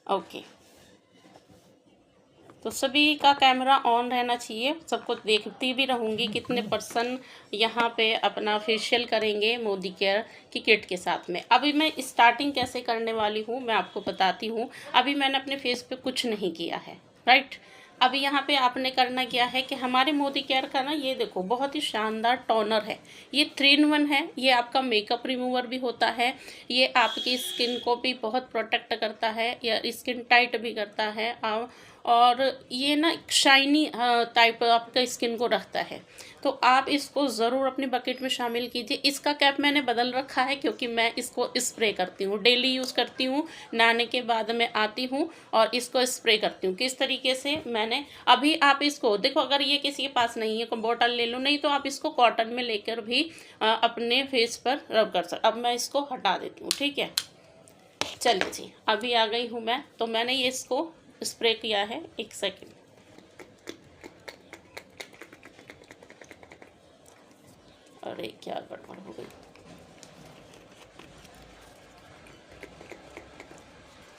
Okay, तो सभी का कैमरा ऑन रहना चाहिए, सबको देखती भी रहूँगी कितने पर्सन यहाँ पे अपना फेशियल करेंगे मोदी केयर की किट के साथ में। अभी मैं स्टार्टिंग कैसे करने वाली हूँ मैं आपको बताती हूँ। अभी मैंने अपने फेस पे कुछ नहीं किया है, राइट। अभी यहाँ पे आपने करना क्या है कि हमारे मोदी केयर का ना ये देखो बहुत ही शानदार टोनर है, ये 3 in 1 है। ये आपका मेकअप रिमूवर भी होता है, ये आपकी स्किन को भी बहुत प्रोटेक्ट करता है, या स्किन टाइट भी करता है, और ये ना शाइनी टाइप आपका स्किन को रखता है। तो आप इसको ज़रूर अपनी बकेट में शामिल कीजिए। इसका कैप मैंने बदल रखा है क्योंकि मैं इसको स्प्रे करती हूँ, डेली यूज़ करती हूँ। नहाने के बाद मैं आती हूँ और इसको स्प्रे करती हूँ। किस तरीके से मैंने अभी आप इसको देखो, अगर ये किसी के पास नहीं है तो बॉटल ले लो, नहीं तो आप इसको कॉटन में लेकर भी अपने फेस पर रब कर सकते। अब मैं इसको हटा देती हूँ, ठीक है। चलिए जी, अभी आ गई हूँ मैं, तो मैंने ये इसको स्प्रे किया है। 1 सेकेंड। अरे क्या गड़बड़ हो गई,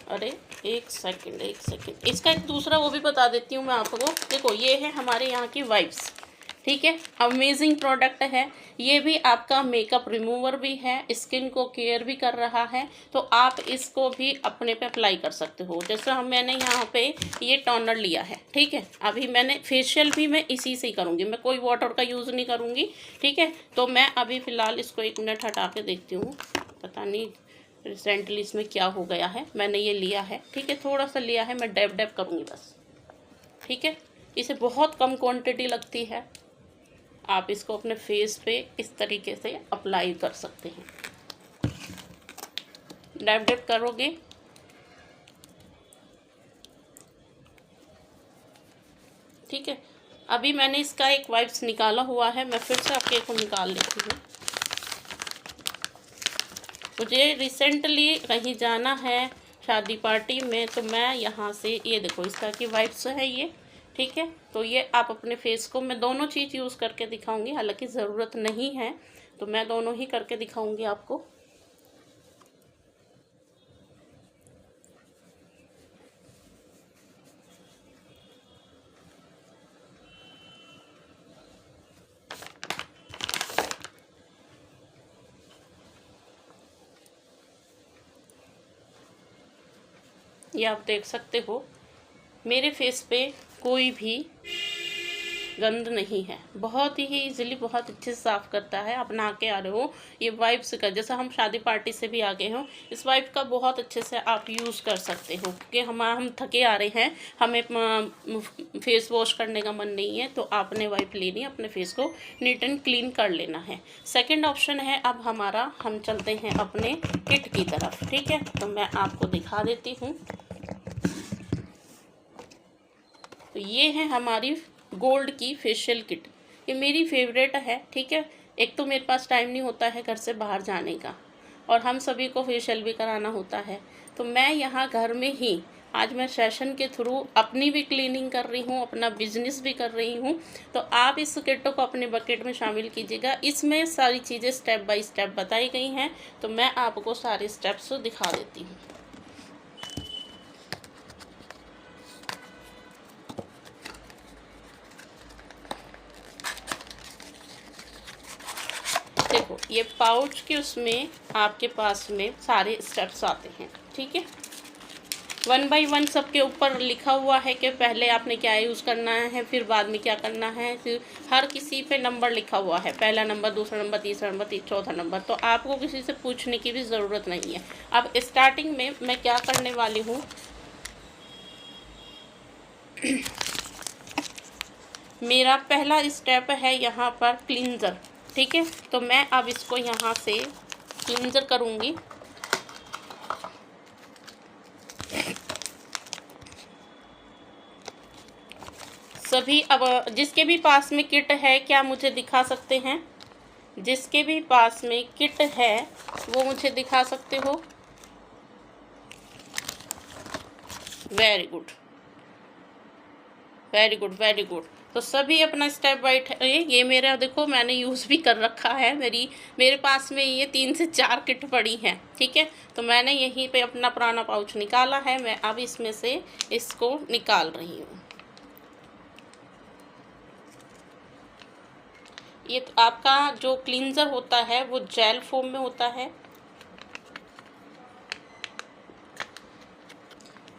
अरे 1 सेकेंड 1 सेकेंड। इसका एक दूसरा वो भी बता देती हूँ मैं आपको। देखो ये है हमारे यहाँ की वाइप्स, ठीक है। अमेजिंग प्रोडक्ट है ये भी, आपका मेकअप रिमूवर भी है, स्किन को केयर भी कर रहा है। तो आप इसको भी अपने पे अप्लाई कर सकते हो। जैसे मैंने यहाँ पे ये टोनर लिया है, ठीक है। अभी मैंने फेशियल भी मैं इसी से ही करूँगी, मैं कोई वाटर का यूज़ नहीं करूँगी, ठीक है। तो मैं अभी फ़िलहाल इसको 1 मिनट हटा के देखती हूँ, पता नहीं रिसेंटली इसमें क्या हो गया है। मैंने ये लिया है, ठीक है, थोड़ा सा लिया है, मैं डैब डैब करूँगी बस, ठीक है। इसे बहुत कम क्वांटिटी लगती है, आप इसको अपने फेस पे इस तरीके से अप्लाई कर सकते हैं। डैब डैब करोगे, ठीक है। अभी मैंने इसका एक वाइप्स निकाला हुआ है, मैं फिर से आपके को निकाल लेती हूँ। मुझे रिसेंटली कहीं जाना है शादी पार्टी में, तो मैं यहाँ से ये देखो इसका की वाइप्स है ये, ठीक है। तो ये आप अपने फेस को, मैं दोनों चीज़ यूज़ करके दिखाऊंगी, हालांकि ज़रूरत नहीं है तो मैं दोनों ही करके दिखाऊंगी आपको। ये आप देख सकते हो मेरे फेस पे कोई भी गंद नहीं है, बहुत ही इजीली बहुत अच्छे से साफ़ करता है। आप नहा के आ रहे हो, ये वाइप्स का, जैसा हम शादी पार्टी से भी आ गए हो, इस वाइप का बहुत अच्छे से आप यूज़ कर सकते हो। क्योंकि हम थके आ रहे हैं, हमें फेस वॉश करने का मन नहीं है, तो आपने वाइप लेनी है, अपने फेस को नीट एंड क्लीन कर लेना है। सेकेंड ऑप्शन है अब हमारा, हम चलते हैं अपने किट की तरफ, ठीक है। तो मैं आपको दिखा देती हूँ। तो ये है हमारी गोल्ड की फेशियल किट, ये मेरी फेवरेट है, ठीक है। एक तो मेरे पास टाइम नहीं होता है घर से बाहर जाने का, और हम सभी को फेशियल भी कराना होता है, तो मैं यहाँ घर में ही आज मैं सेशन के थ्रू अपनी भी क्लीनिंग कर रही हूँ, अपना बिजनेस भी कर रही हूँ। तो आप इस किट को अपने बकेट में शामिल कीजिएगा। इसमें सारी चीज़ें स्टेप बाय स्टेप बताई गई हैं, तो मैं आपको सारे स्टेप्स दिखा देती हूँ। देखो ये पाउच के उसमें आपके पास में सारे स्टेप्स आते हैं, ठीक है। 1 बाय 1 सबके ऊपर लिखा हुआ है कि पहले आपने क्या यूज़ करना है, फिर बाद में क्या करना है, फिर हर किसी पे नंबर लिखा हुआ है, पहला नंबर, दूसरा नंबर, तीसरा नंबर, चौथा नंबर। तो आपको किसी से पूछने की भी ज़रूरत नहीं है। अब स्टार्टिंग में मैं क्या करने वाली हूँ, मेरा पहला स्टेप है यहाँ पर क्लींजर, ठीक है। तो मैं अब इसको यहाँ से क्लींजर करूँगी। सभी अब जिसके भी पास में किट है, क्या मुझे दिखा सकते हैं? जिसके भी पास में किट है वो मुझे दिखा सकते हो। Very good, very good, very good. तो सभी अपना स्टेप बाय ये मेरा देखो मैंने यूज़ भी कर रखा है, मेरे पास में ये 3 से 4 किट पड़ी हैं, ठीक है। तो मैंने यहीं पे अपना पुराना पाउच निकाला है, मैं अब इसमें से इसको निकाल रही हूँ। ये तो आपका जो क्लींजर होता है वो जेल फॉर्म में होता है।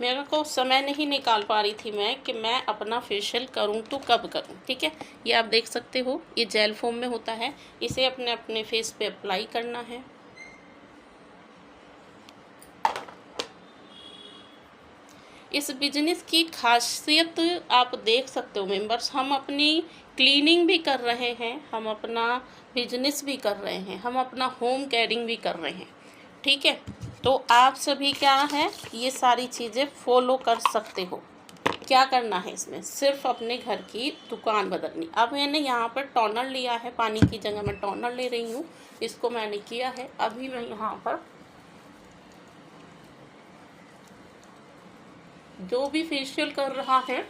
मेरे को समय नहीं निकाल पा रही थी मैं कि मैं अपना फेशियल करूं तो कब करूं, ठीक है। ये आप देख सकते हो, ये जेल फॉर्म में होता है, इसे अपने अपने फेस पे अप्लाई करना है। इस बिजनेस की खासियत आप देख सकते हो मेंबर्स, हम अपनी क्लीनिंग भी कर रहे हैं, हम अपना बिजनेस भी कर रहे हैं, हम अपना होम केयरिंग भी कर रहे हैं, ठीक है। तो आप सभी क्या है ये सारी चीज़ें फॉलो कर सकते हो। क्या करना है इसमें, सिर्फ अपने घर की दुकान बदलनी। अब मैंने यहाँ पर टोनर लिया है, पानी की जगह मैं टोनर ले रही हूँ, इसको मैंने किया है। अभी मैं यहाँ पर जो भी फेशियल कर रहा है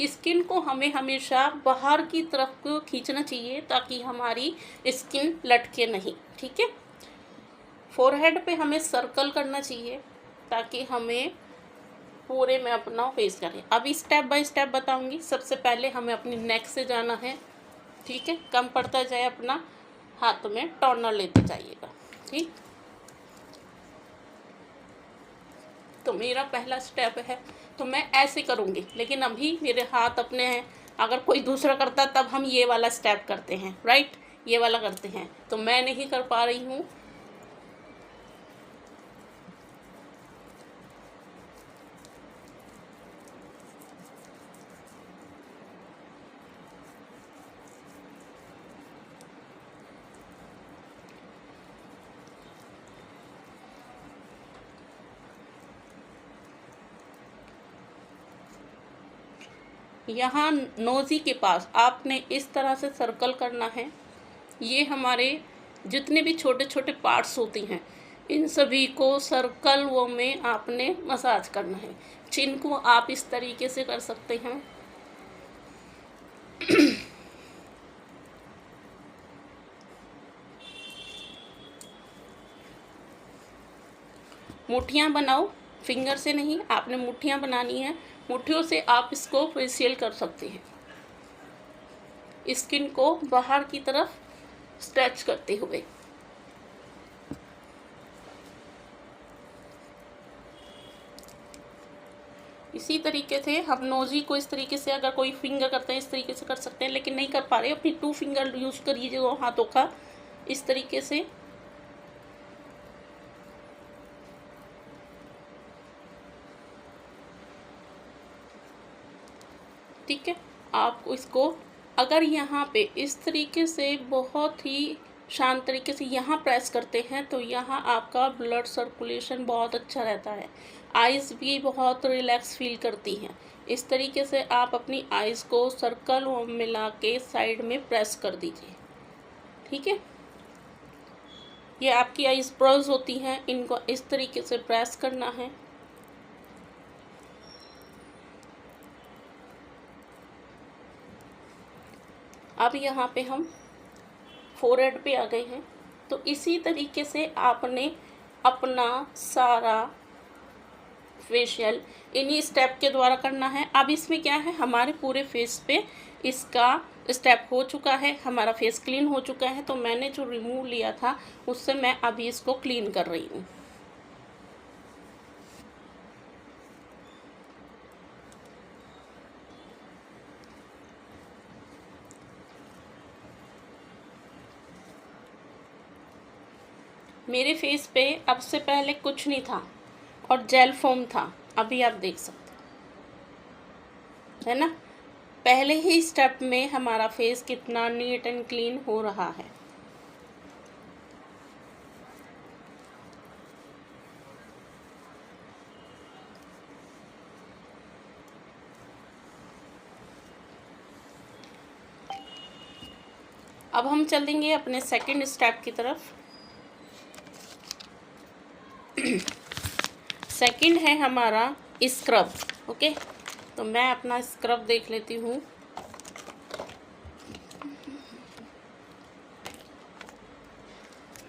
स्किन को हमें हमेशा बाहर की तरफ को खींचना चाहिए ताकि हमारी स्किन लटके नहीं, ठीक है। फोरहेड पे हमें सर्कल करना चाहिए ताकि हमें पूरे में अपना फेस करें। अभी स्टेप बाय स्टेप बताऊंगी। सबसे पहले हमें अपनी नेक से जाना है, ठीक है। कम पड़ता जाए अपना हाथ में टोनर लेते जाइएगा, ठीक। तो मेरा पहला स्टेप है, तो मैं ऐसे करूँगी, लेकिन अभी मेरे हाथ अपने हैं। अगर कोई दूसरा करता तब हम ये वाला स्टेप करते हैं, राइट, ये वाला करते हैं, तो मैं नहीं कर पा रही हूँ। यहाँ नोज़ी के पास आपने इस तरह से सर्कल करना है। ये हमारे जितने भी छोटे छोटे पार्ट्स होते हैं इन सभी को सर्कल वो में आपने मसाज करना है। चिन को आप इस तरीके से कर सकते हैं। मुट्ठियाँ बनाओ, फिंगर से नहीं, आपने मुट्ठियाँ बनानी है। मुट्ठियों से आप इसको फेशियल कर सकते हैं, स्किन को बाहर की तरफ स्ट्रेच करते हुए। इसी तरीके से हम नोज़ी को इस तरीके से, अगर कोई फिंगर करते हैं इस तरीके से कर सकते हैं, लेकिन नहीं कर पा रहे अपनी 2 फिंगर यूज़ करिए हाथों का इस तरीके से। ठीक है, आप इसको अगर यहाँ पे इस तरीके से बहुत ही शांत तरीके से यहाँ प्रेस करते हैं तो यहाँ आपका ब्लड सर्कुलेशन बहुत अच्छा रहता है। आइज़ भी बहुत रिलैक्स फील करती हैं। इस तरीके से आप अपनी आइज़ को सर्कल मिला के साइड में प्रेस कर दीजिए, ठीक है। ये आपकी आइज़ ब्रोज होती हैं, इनको इस तरीके से प्रेस करना है। अब यहाँ पे हम फोरहेड पे आ गए हैं, तो इसी तरीके से आपने अपना सारा फेशियल इन्हीं स्टेप के द्वारा करना है। अब इसमें क्या है, हमारे पूरे फेस पे इसका स्टेप हो चुका है, हमारा फेस क्लीन हो चुका है। तो मैंने जो रिमूव लिया था उससे मैं अभी इसको क्लीन कर रही हूँ। मेरे फेस पे अब से पहले कुछ नहीं था और जेल फोम था, अभी आप देख सकते है ना। पहले ही स्टेप में हमारा फेस कितना नीट एंड क्लीन हो रहा है। अब हम चलेंगे अपने सेकंड स्टेप की तरफ। सेकंड है हमारा स्क्रब। ओके, तो मैं अपना स्क्रब देख लेती हूँ।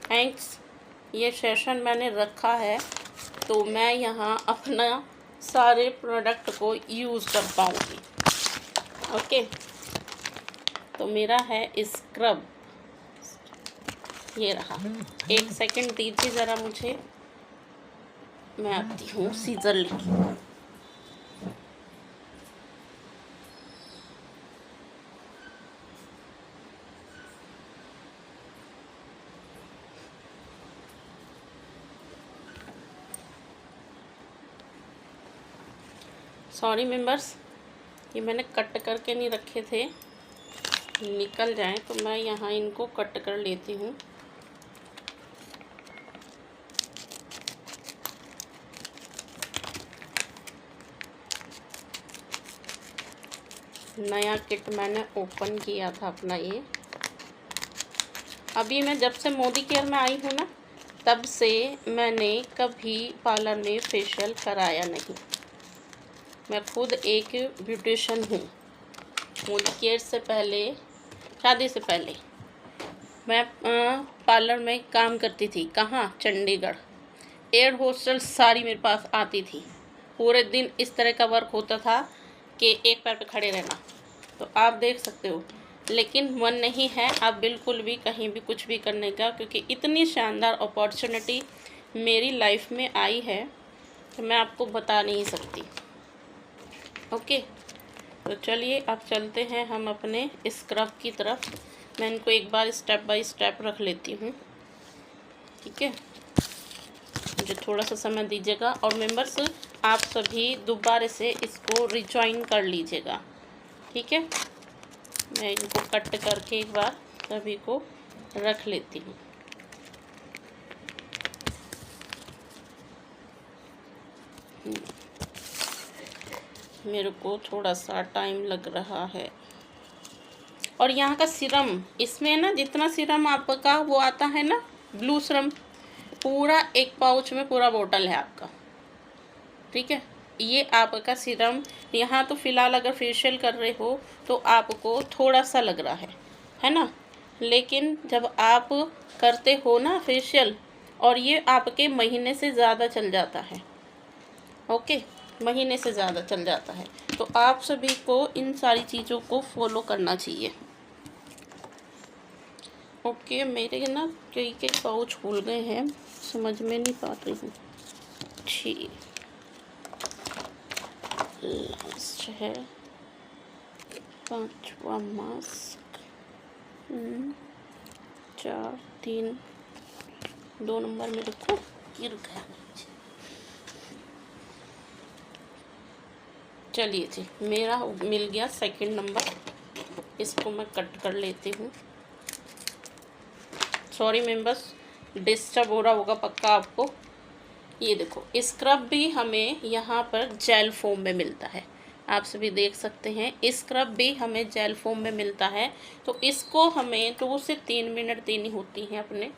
थैंक्स, ये सेशन मैंने रखा है तो मैं यहाँ अपना सारे प्रोडक्ट को यूज़ कर पाऊँगी। ओके, तो मेरा है स्क्रब, ये रहा। एक सेकंड दीजिए ज़रा मुझे, मैं आती हूँ सीजर लेके। सॉरी मेंबर्स, ये मैंने कट करके नहीं रखे थे, निकल जाए तो मैं यहाँ इनको कट कर लेती हूँ। नया किट मैंने ओपन किया था अपना ये। अभी मैं जब से मोदी केयर में आई हूँ ना, तब से मैंने कभी पार्लर में फेशियल कराया नहीं। मैं खुद एक ब्यूटिशियन हूँ। मोदी केयर से पहले, शादी से पहले मैं पार्लर में काम करती थी। कहाँ? चंडीगढ़। एयर होस्टल सारी मेरे पास आती थी। पूरे दिन इस तरह का वर्क होता था कि एक पैर पे खड़े रहना। तो आप देख सकते हो, लेकिन मन नहीं है आप बिल्कुल भी कहीं भी कुछ भी करने का, क्योंकि इतनी शानदार अपॉर्चुनिटी मेरी लाइफ में आई है कि मैं आपको बता नहीं सकती। ओके, तो चलिए अब चलते हैं हम अपने स्क्रब की तरफ। मैं इनको एक बार स्टेप बाय स्टेप रख लेती हूँ, ठीक है। मुझे थोड़ा सा समय दीजिएगा, और मेंबर्स आप सभी दोबारा से इसको रिजॉइन कर लीजिएगा, ठीक है। मैं इनको कट करके एक बार सभी को रख लेती हूँ। मेरे को थोड़ा सा टाइम लग रहा है। और यहाँ का सीरम, इसमें ना जितना सीरम आपका वो आता है ना, ब्लू सीरम, पूरा एक पाउच में पूरा बोतल है आपका, ठीक है। ये आपका सीरम यहाँ तो फ़िलहाल अगर फेशियल कर रहे हो तो आपको थोड़ा सा लग रहा है ना, लेकिन जब आप करते हो ना फेशियल, और ये आपके महीने से ज़्यादा चल जाता है। ओके, महीने से ज़्यादा चल जाता है, तो आप सभी को इन सारी चीज़ों को फॉलो करना चाहिए। ओके, मेरे ना कई पाउच भूल गए हैं, समझ में नहीं पा रही हूँ। ठीक, लास्ट है 5वां मास्क, 4 3 2 नंबर में रखो, गिर गया। चलिए जी, मेरा मिल गया सेकंड नंबर, इसको मैं कट कर लेती हूँ। सॉरी मेंबर्स, डिस्टर्ब हो रहा होगा पक्का आपको। ये देखो, स्क्रब भी हमें यहाँ पर जेल फॉर्म में मिलता है, आप सभी देख सकते हैं। स्क्रब भी हमें जेल फॉर्म में मिलता है, तो इसको हमें 2 से 3 मिनट देनी होती हैं अपने,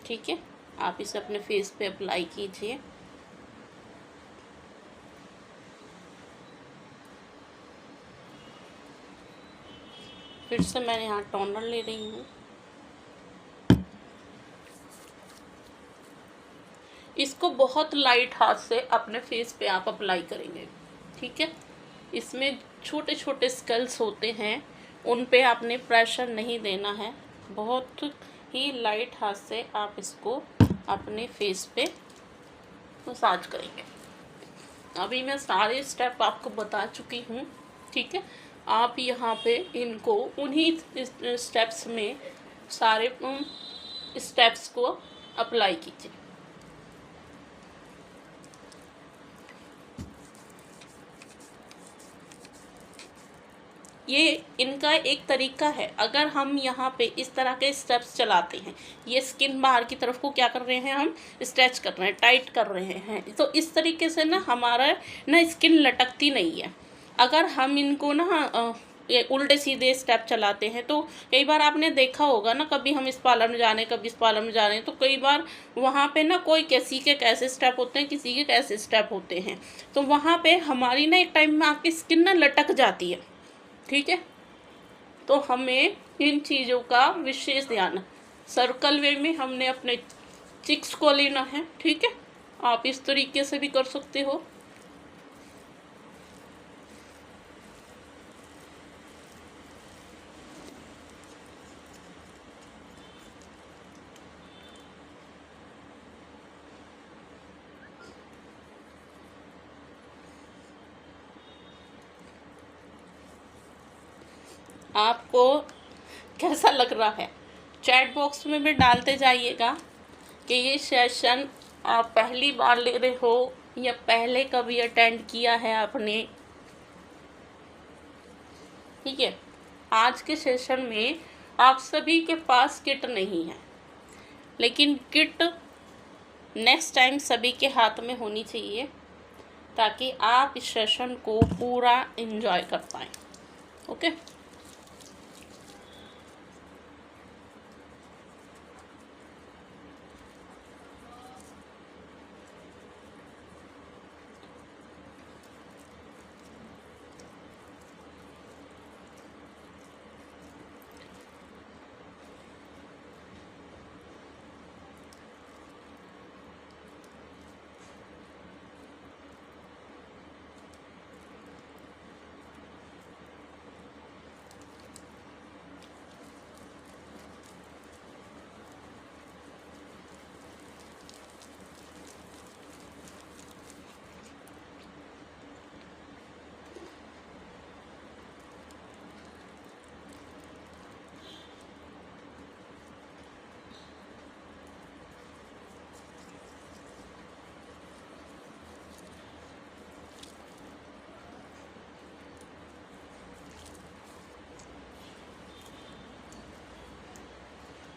ठीक है। आप इसे अपने फेस पे अप्लाई कीजिए। फिर से मैं यहाँ टोनर ले रही हूँ। इसको बहुत लाइट हाथ से अपने फेस पे आप अप्लाई करेंगे, ठीक है। इसमें छोटे छोटे स्केल्स होते हैं, उन पे आपने प्रेशर नहीं देना है, बहुत ही लाइट हाथ से आप इसको अपने फेस पे मसाज करेंगे। अभी मैं सारे स्टेप आपको बता चुकी हूँ, ठीक है। आप यहाँ पे इनको उन्हीं स्टेप्स में सारे स्टेप्स को अप्लाई कीजिए। ये इनका एक तरीका है। अगर हम यहाँ पे इस तरह के स्टेप्स चलाते हैं, ये स्किन बाहर की तरफ को क्या कर रहे हैं, हम स्ट्रेच कर रहे हैं, टाइट कर रहे हैं, तो इस तरीके से ना हमारा ना स्किन लटकती नहीं है। अगर हम इनको ना ये उल्टे सीधे स्टेप चलाते हैं। तो कई बार आपने देखा होगा ना, कभी हम इस पार्लर में जा रहे हैं, कभी इस पार्लर में जा रहे हैं, तो कई बार वहाँ पे ना कोई किसी के कैसे स्टेप होते हैं, किसी के कैसे स्टेप होते हैं, तो वहाँ पे हमारी ना एक टाइम में आपकी स्किन ना लटक जाती है। ठीक है, तो हमें इन चीज़ों का विशेष ध्यान, सर्कल वे में हमने अपने चिक्स को लेना है। ठीक है, आप इस तरीके से भी कर सकते हो। आपको कैसा लग रहा है, चैट बॉक्स में भी डालते जाइएगा कि ये सेशन आप पहली बार ले रहे हो या पहले कभी अटेंड किया है आपने। ठीक है, आज के सेशन में आप सभी के पास किट नहीं है, लेकिन किट नेक्स्ट टाइम सभी के हाथ में होनी चाहिए, ताकि आप इस सेशन को पूरा एंजॉय कर पाएँ। ओके,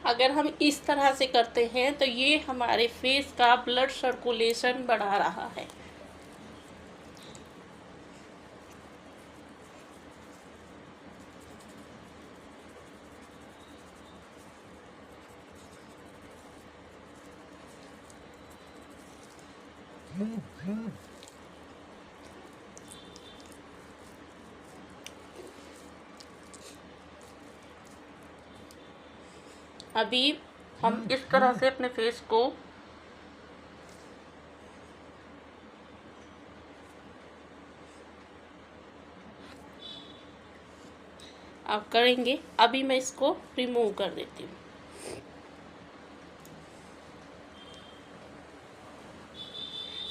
अगर हम इस तरह से करते हैं तो ये हमारे फेस का ब्लड सर्कुलेशन बढ़ा रहा है। अभी हम इस तरह से अपने फेस को आप करेंगे। अभी मैं इसको रिमूव कर देती हूँ।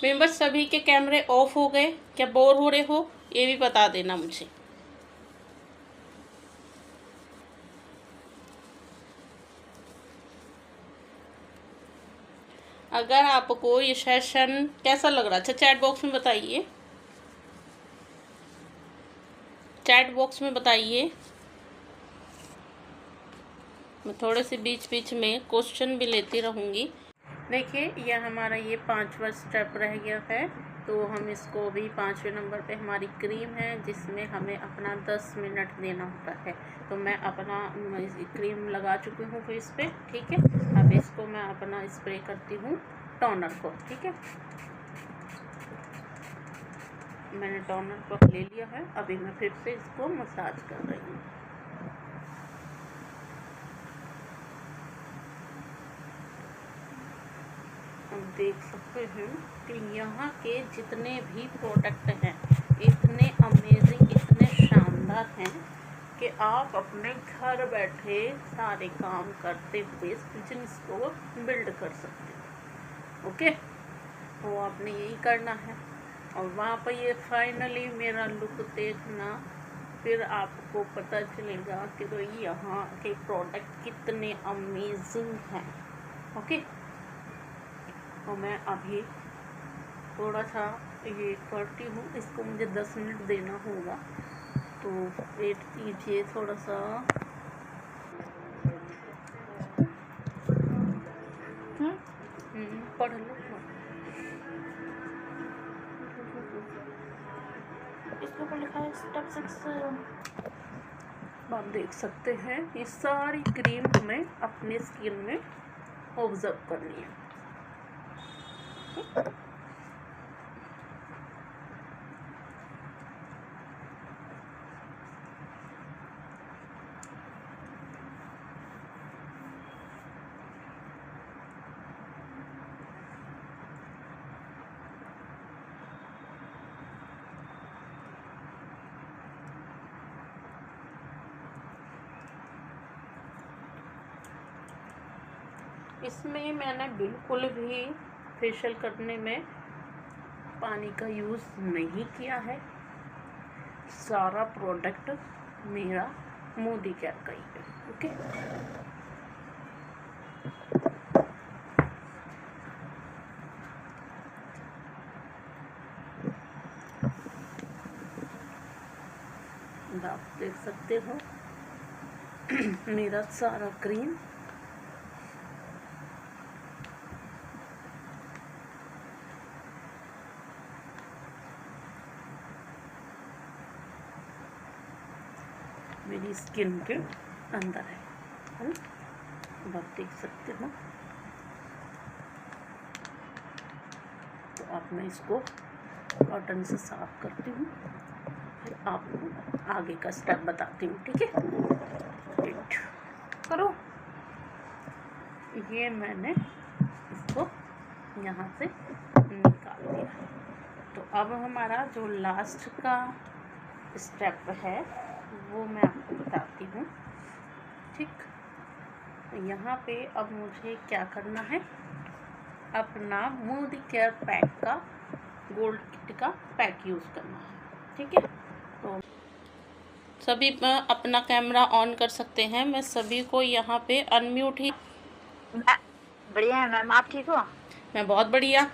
मेंबर्स, सभी के कैमरे ऑफ हो गए क्या? बोर हो रहे हो ये भी बता देना मुझे। अगर आपको ये सेशन कैसा लग रहा है, अच्छा चैट बॉक्स में बताइए, चैट बॉक्स में बताइए। मैं थोड़े से बीच बीच में क्वेश्चन भी लेती रहूँगी। देखिए, यह हमारा ये 5वां स्टेप रह गया है, तो हम इसको भी 5वें नंबर पे हमारी क्रीम है, जिसमें हमें अपना 10 मिनट देना होता है। तो मैं अपना क्रीम लगा चुकी हूँ फेस पे। ठीक है, अब इसको मैं अपना स्प्रे करती हूँ टोनर को। ठीक है, मैंने टोनर को ले लिया है। अभी मैं फिर से इसको मसाज कर रही हूँ। हम देख सकते हैं कि यहाँ के जितने भी प्रोडक्ट हैं इतने अमेजिंग, इतने शानदार हैं कि आप अपने घर बैठे सारे काम करते हुए बिजनेस को बिल्ड कर सकते हो। ओके, तो आपने यही करना है। और वहाँ पर ये फाइनली मेरा लुक देखना, फिर आपको पता चलेगा कि तो यहाँ के प्रोडक्ट कितने अमेजिंग हैं। ओके, तो मैं अभी थोड़ा सा ये करती हूँ, इसको मुझे 10 मिनट देना होगा, तो वेट कीजिए थोड़ा सा। पढ़ लो, इसके ऊपर लिखा है स्टेप 6 आप देख सकते हैं ये सारी क्रीम हमें अपने स्किन में ऑब्जर्व करनी है। इसमें मैंने बिल्कुल भी फेशियल करने में पानी का यूज़ नहीं किया है। सारा प्रोडक्ट मेरा मोदी केयर का ही है। ओके, आप देख सकते हो मेरा सारा क्रीम मेरी स्किन के अंदर है ना? आप देख सकते हो। तो अब मैं इसको कॉटन से साफ करती हूँ, फिर आपको आगे का स्टेप बताती हूँ। ठीक है, वेट करो। ये मैंने इसको यहाँ से निकाल दिया। तो अब हमारा जो लास्ट का स्टेप है वो मैं आपको बताती हूँ। ठीक, तो यहाँ पे अब मुझे क्या करना है, अपना मोदी केयर पैक का गोल्ड किट का पैक यूज़ करना है। ठीक है, तो सभी अपना कैमरा ऑन कर सकते हैं। मैं सभी को यहाँ पे अनम्यूट ही। बढ़िया है मैम, आप ठीक हो? मैं बहुत बढ़िया।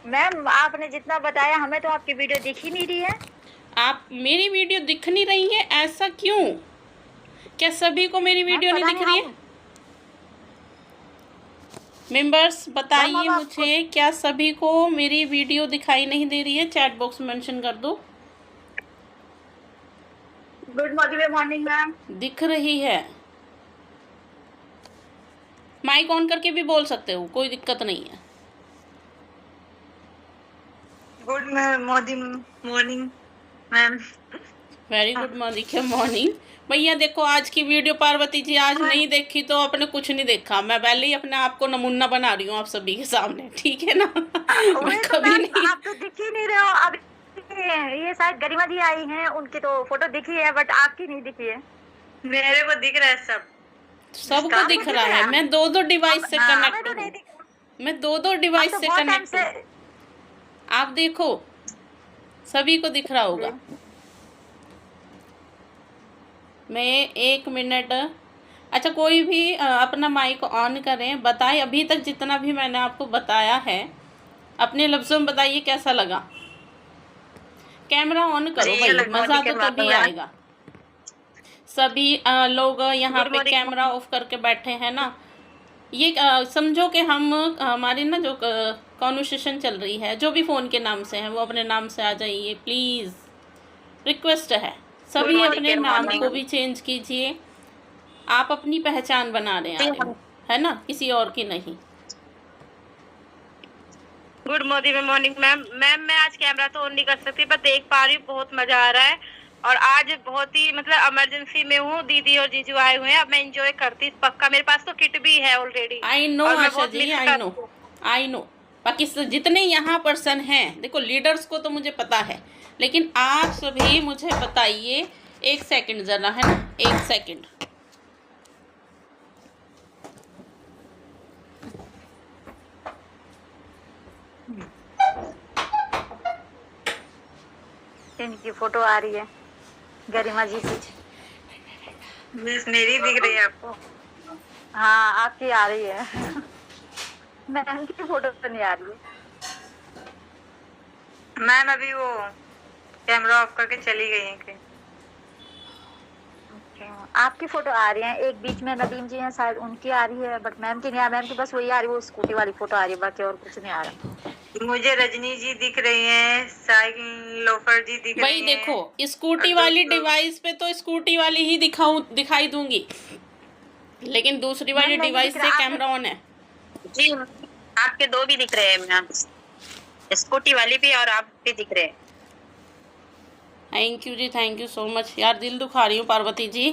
मैम आपने जितना बताया हमें तो आपकी वीडियो दिख ही नहीं रही है। आप मेरी वीडियो दिख नहीं रही है, ऐसा क्यों? क्या सभी को मेरी वीडियो नहीं दिख रही है? मेंबर्स बताइए मुझे, क्या सभी को मेरी वीडियो दिखाई नहीं दे रही है? चैट बॉक्स में मेंशन कर दो। Good morning ma'am. दिख रही है। माइक ऑन करके भी बोल सकते हो, कोई दिक्कत नहीं है। Good morning ma'am. Very good morning. भैया देखो, आज की वीडियो पार्वती जी आज नहीं देखी तो आपने कुछ नहीं देखा। मैं पहले ही अपने आप को नमूना बना रही हूँ आप सभी के सामने। ठीक है ना? मैं कभी नहीं। आप तो दिख ही नहीं रहे हो। अब ये शायद गरिमा जी आई हैं, उनकी तो फोटो दिखी है बट आपकी नहीं दिखी है। मेरे को दिख रहा है, सबको दिख रहा है। मैं दो डिवाइस से कनेक्ट हूँ। मैं दो डिवाइस से कनेक्ट हूँ। आप देखो, सभी को दिख रहा होगा। मैं 1 मिनट। अच्छा, कोई भी अपना माइक ऑन करें, बताएं अभी तक जितना भी मैंने आपको बताया है अपने लफ्ज़ों में बताइए कैसा लगा। कैमरा ऑन करो भाई, मज़ा तो तभी आएगा। सभी लोग यहाँ पे कैमरा ऑफ करके बैठे हैं ना। ये समझो कि हम हमारी ना जो कॉन्वर्सेशन चल रही है, जो भी फ़ोन के नाम से हैं वो अपने नाम से आ जाइए प्लीज़, रिक्वेस्ट है। सभी अपने नाम को भी चेंज कीजिए। आप अपनी पहचान बना रहे हैं, है ना, किसी और की नहीं। Good morning ma'am. मैं आज कैमरा तो ऑन नहीं कर सकती पर देख पा रही हूँ, बहुत मजा आ रहा है। और आज बहुत ही मतलब इमरजेंसी में हूँ, दीदी और जीजू आए हुए हैं। अब मैं एंजॉय करती पक्का। मेरे पास तो किट भी है already. I know Asha ji, I know. बाकी जितने यहाँ पर्सन हैं, देखो लीडर्स को तो मुझे पता है, लेकिन आप सभी मुझे बताइए। 1 सेकंड जरा, है ना, 1 सेकंड। इनकी फोटो आ रही है गरिमा जी की। मेरी दिख रही है आपको? हाँ, आपकी आ रही है। मैम की फोटो तो नहीं आ रही है। मैम अभी वो कैमरा ऑफ करके चली गई है कहीं। आपकी फोटो आ रही है। एक बीच में नदीम जी हैं, शायद उनकी आ रही है, बट मैम की नहीं आ रही। मैम की बस वही आ रही है, वो स्कूटी वाली फोटो आ रही है, बाकी और कुछ नहीं आ रहा। मुझे रजनी जी दिख रही हैं, साइकिल लोफर जी दिख वही रही देखो, हैं। स्कूटी और वाली दोस्तों- डिवाइस पे तो स्कूटी वाली ही दिखाई दूंगी, लेकिन दूसरी वाली मैम नहीं डिवाइस दिख से रहा कैमरा ऑन है। जी, आपके दो भी दिख रहे हैं मैम, स्कूटी वाली भी और आप भी दिख रहे हैं। Thank you ji, thank you so much. यार दिल दुखा रही हूँ पार्वती जी।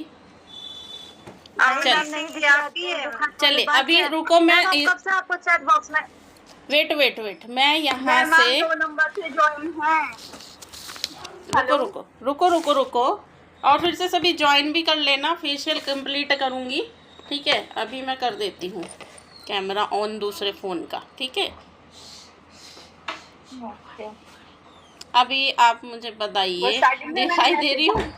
चल नहीं दिख आपकी है। चलिए अभी रुको, मैं कब से आपको चैट बॉक्स में वेट, मैं यहाँ मैम से 2 नंबर से ज्वाइन हैं। रुको और फिर से सभी ज्वाइन भी कर लेना, फेशियल कंप्लीट करूँगी। ठीक है, अभी मैं कर देती हूँ कैमरा ऑन दूसरे फ़ोन का। ठीक है, अभी आप मुझे बताइए, दिखाई दे रही हूँ?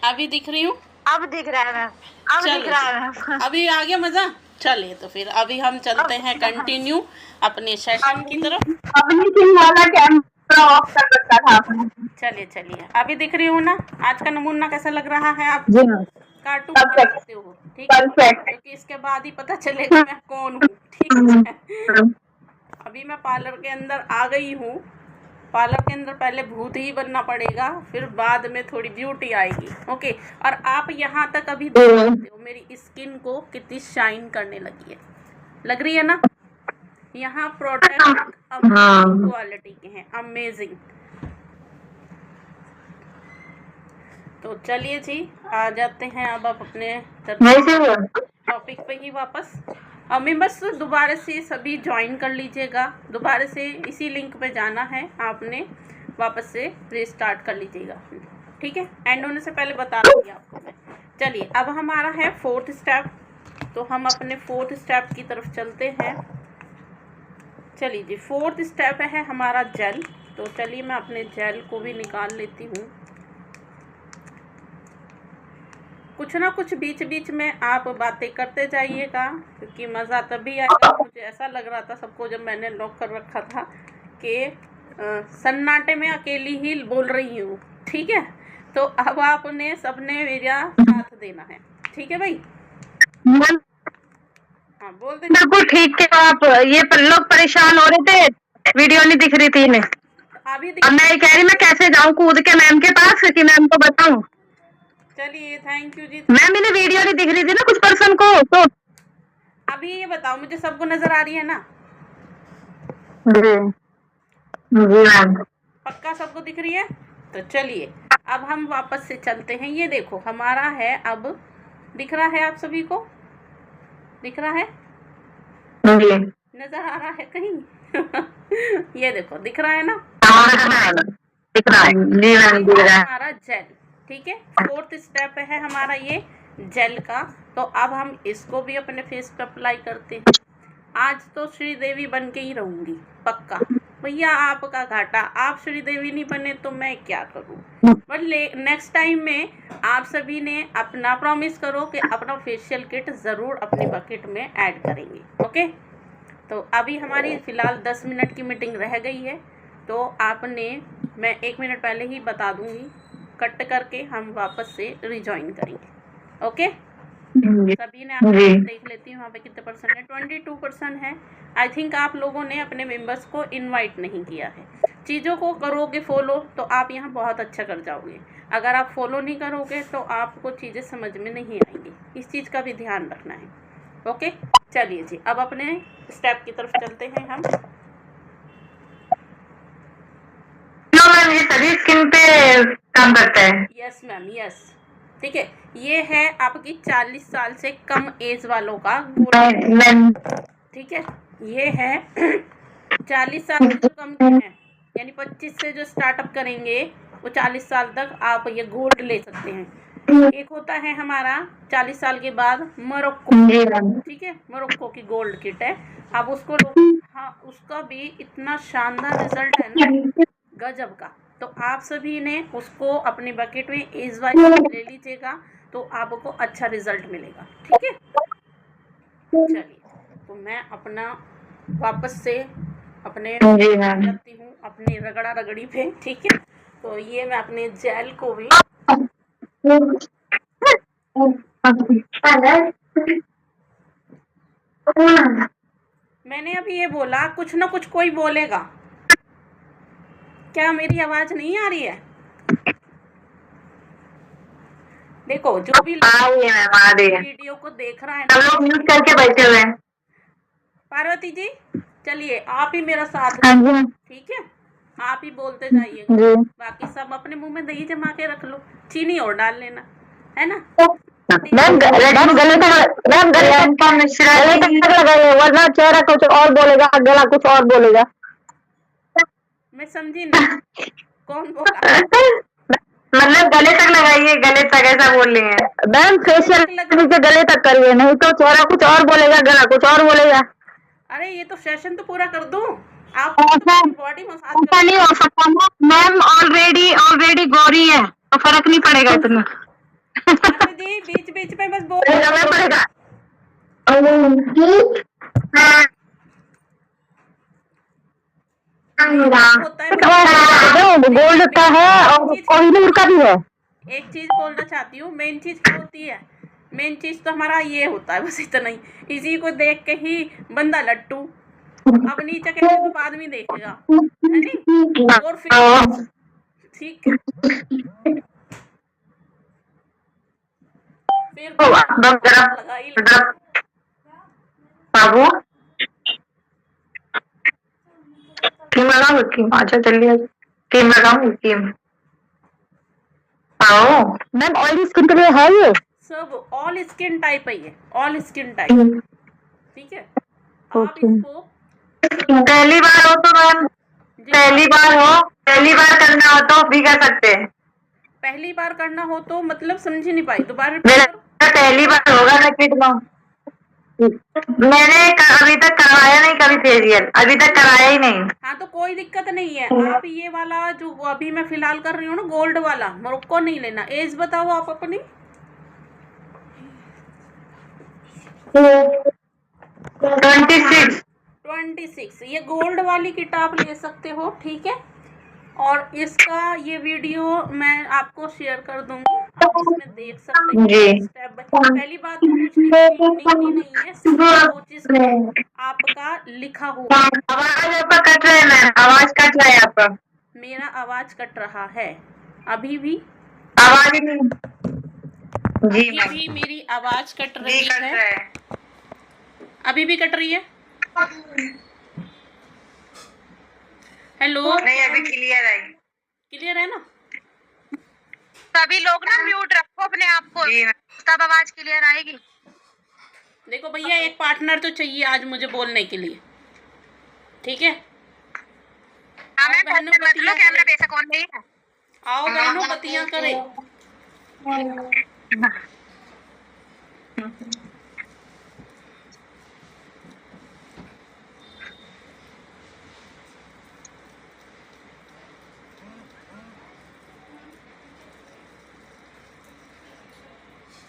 अभी दिख रही हूँ? अब दिख रहा है मैम, अब दिख रहा है मैम। अभी आ गया मज़ा। चलिए तो फिर अभी हम चलते हैं कंटिन्यू अपने सेशन की तरफ। अपनी सिम वाला कैमरा ऑफ कर रखा था आपने। चलिए अभी दिख रही हूँ ना? आज का नमूना कैसा लग रहा है आप? जी मैम, कार्टून बना सकते हो, ठीक है, परफेक्ट। क्योंकि इसके बाद ही पता चलेगा मैं कौन हूँ। ठीक है, अभी मैं पार्लर के अंदर आ गई हूँ। पार्लर के अंदर पहले भूत ही बनना पड़ेगा, फिर बाद में थोड़ी ब्यूटी आएगी। ओके, और आप यहाँ तक अभी देख सकते हो मेरी स्किन को कितनी शाइन करने लगी है, लग रही है ना? यहाँ प्रोडक्ट अमेजिंग क्वालिटी के हैं, अमेजिंग। तो चलिए जी, आ जाते हैं अब आप अपने टॉपिक पे ही वापस। हमें बस दोबारा से सभी ज्वाइन कर लीजिएगा, दोबारा से इसी लिंक पे जाना है आपने, वापस से रिस्टार्ट कर लीजिएगा। ठीक है, एंड होने से पहले बता दूँगी आपको मैं। चलिए अब हमारा है 4th स्टेप, तो हम अपने 4th स्टेप की तरफ चलते हैं। चलिए जी, 4th स्टेप है हमारा जेल। तो चलिए मैं अपने जेल को भी निकाल लेती हूँ। कुछ ना कुछ बीच बीच में आप बातें करते जाइएगा, क्योंकि मज़ा तभी आएगा। मुझे ऐसा लग रहा था सबको जब मैंने लॉक कर रखा था कि सन्नाटे में अकेली ही बोल रही हूँ। ठीक है, तो अब आपने सबने मेरा साथ देना है। ठीक है भाई? हाँ बोल दे। बिल्कुल ठीक है। आप ये लोग परेशान हो रहे थे, वीडियो नहीं दिख रही थी इन्हें। अभी अब मैं ये कह रही मैं कैसे जाऊँ कूद के मैम के पास कि मैम को बताऊँ। चलिए थैंक यू जी। मैम इन्हें वीडियो नहीं दिख रही थी ना कुछ पर्सन को, तो अभी ये बताओ मुझे, सबको नजर आ रही है ना? जी मैम, पक्का सबको दिख रही है? तो चलिए अब हम वापस से चलते हैं। ये देखो हमारा है, अब दिख रहा है आप सभी को? दिख रहा है? नजर आ रहा है कहीं? ये देखो दिख रहा है ना? दिख रहा है जी मैम, दिख रहा है। हमारा जेल, ठीक है, 4th स्टेप है हमारा ये जेल का। तो अब हम इसको भी अपने फेस पे अप्लाई करते हैं। आज तो श्रीदेवी बन के ही रहूंगी पक्का। भैया आपका घाटा, आप श्रीदेवी नहीं बने तो मैं क्या करूं। बट नेक्स्ट टाइम में आप सभी ने अपना प्रॉमिस करो कि अपना फेशियल किट ज़रूर अपनी बकेट में ऐड करेंगे। ओके, तो अभी हमारी फ़िलहाल 10 मिनट की मीटिंग रह गई है, तो आपने, मैं 1 मिनट पहले ही बता दूंगी, कट करके हम वापस से रिजॉइन करेंगे। ओके, सभी ने आप देख लेती हूँ वहाँ पे कितने परसेंट है। 22% है। आई थिंक आप लोगों ने अपने मेंबर्स को इनवाइट नहीं किया है। चीज़ों को करोगे फॉलो तो आप यहाँ बहुत अच्छा कर जाओगे। अगर आप फॉलो नहीं करोगे तो आपको चीज़ें समझ में नहीं आएंगी, इस चीज़ का भी ध्यान रखना है। ओके, चलिए जी अब अपने स्टेप की तरफ चलते हैं हम। ये सभी स्किन पे काम करता है। यस मैम, यस, ठीक है। ये है आपकी 40 साल से कम एज वालों का गोल्ड, ठीक है। ये है 40 साल से जो कम के हैं, यानी 25 से जो स्टार्टअप करेंगे वो 40 साल तक आप ये गोल्ड ले सकते हैं। एक होता है हमारा 40 साल के बाद मोरक्को, ठीक है, मोरक्को की गोल्ड किट है। आप उसको हाँ, उसका भी इतना शानदार रिजल्ट है ना, गजब का। तो आप सभी ने उसको अपनी बकेट में इस बार ले लीजिएगा, तो आपको अच्छा रिजल्ट मिलेगा। ठीक है, चलिए तो मैं अपना वापस से अपने जाती हूँ अपनी रगड़ा रगड़ी पे। ठीक है, तो ये मैं अपने जेल को भी मैंने अभी ये बोला कुछ ना कुछ कोई बोलेगा। क्या मेरी आवाज नहीं आ रही है? देखो जो भी आ रही है मैम, आ रही है। वीडियो को देख रहा है सब ना, लोग म्यूट करके बैठे हुए हैं। पार्वती जी चलिए आप ही मेरा साथ हाँ दो, जी ठीक है? आप ही बोलते जाइएगा, जी। बाकी सब अपने मुंह में दही जमा के रख लो, चीनी और डाल लेना, है ना? मैम गले तक लगाइए, वरना चेहरा कुछ और बोलेगा, गला कुछ और बोलेगा। मैं समझी नहीं, कौन बोला? मतलब गले तक लगाइए, गले तक, ऐसा बोल रही है मैम। फेशियल नीचे गले तक करिए, नहीं तो चेहरा कुछ और बोलेगा, गला कुछ और बोलेगा। अरे ये तो सेशन तो पूरा कर दूं, आप ऐसा बॉडी मसाज नहीं हो सकता मैम, ऑलरेडी गोरी है तो फर्क नहीं पड़ेगा इतना। जी बीच बीच में बस बोल पड़ेगा। होता है। गोल्ड का है और कोहिनूर का भी है। एक चीज बोलना चाहती हूँ, मेन चीज क्या होती है? मेन चीज तो हमारा ये होता है, बस इतना ही। इसी को देख के ही बंदा लट्टू, अब नीचे के तो बाद में देखेगा, है नहीं? और फिर ठीक है, फिर लगा ही बाबू क्रीम लगाओ, क्रीम अच्छा चलिए, क्रीम लगाऊंगी, क्रीम। आओ मैम, ऑयली स्किन के लिए है ये सब, ऑल स्किन टाइप है ये, ऑल स्किन टाइप, ठीक है? आप इसको पहली बार हो तो मैम, पहली बार करना हो तो भी कर सकते हैं। पहली बार करना हो तो मतलब समझ नहीं पाई, दोबारा मेरा पहली बार होगा मैं किट में। मैंने अभी तक करवाया नहीं कभी फेशियल, अभी तक कराया ही नहीं। हाँ तो कोई दिक्कत नहीं है, आप ये वाला जो अभी मैं फिलहाल कर रही हूँ ना, गोल्ड वाला, मोरक्को नहीं लेना। एज बताओ आप अपनी। 26। ये गोल्ड वाली किट आप ले सकते हो, ठीक है? और इसका ये वीडियो मैं आपको शेयर कर दूंगी, आप इसमें देख सकते हैं स्टेप बाय। पहली बात तो कुछ नहीं है, सिर्फ चीज आपका लिखा हुआ। आवाज आपका कट रहा है मैम, आवाज कट रहा है आपका। मेरा आवाज कट रहा है अभी भी? आवाज नहीं जी अभी भी मेरी आवाज कट रही है? अभी भी कट रही है? हेलो, नहीं अभी क्लियर है। क्लियर है ना? सभी लोग ना म्यूट रखो अपने आप को, तब आवाज क्लियर आएगी। देखो भैया, एक पार्टनर तो चाहिए आज मुझे बोलने के लिए, ठीक है? आओ बहनों बतियां करें, आओ बहनों बतियां करें।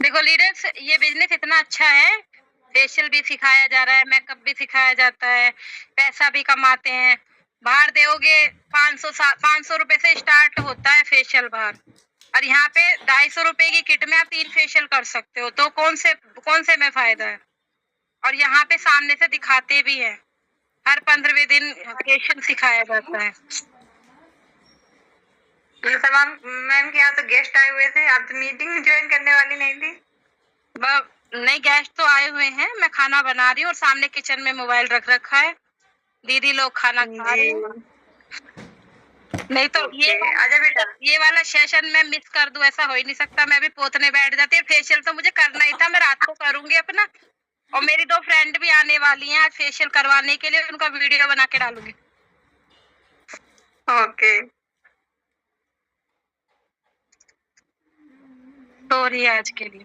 देखो लीडर्स, ये बिजनेस इतना अच्छा है, फेशियल भी सिखाया जा रहा है, मेकअप भी सिखाया जाता है, पैसा भी कमाते हैं। बाहर दोगे 500 रुपए से स्टार्ट होता है फेशियल बाहर, और यहाँ पे 250 रुपए की किट में आप 3 फेशियल कर सकते हो। तो कौन से में फायदा है? और यहाँ पे सामने से दिखाते भी है, हर 15वें दिन फेशियल सिखाया जाता है। ये तमाम मैम के यहाँ तो गेस्ट आए हुए थे, आप तो मीटिंग ज्वाइन करने वाली नहीं थी? नहीं, गेस्ट तो आए हुए हैं, मैं खाना बना रही हूँ और सामने किचन में मोबाइल रख रखा है, दीदी लोग खाना खा रहे हैं। नहीं तो आजा बेटा, ये वाला सेशन मैं मिस कर दूं ऐसा हो ही नहीं सकता। मैं भी पोतने बैठ जाती है, फेशियल तो मुझे करना ही था, मैं रात को करूंगी अपना। और मेरी 2 फ्रेंड भी आने वाली हैं आज फेशियल करवाने के लिए, उनका वीडियो बना के डालूंगी। ओके, सॉरी आज के लिए।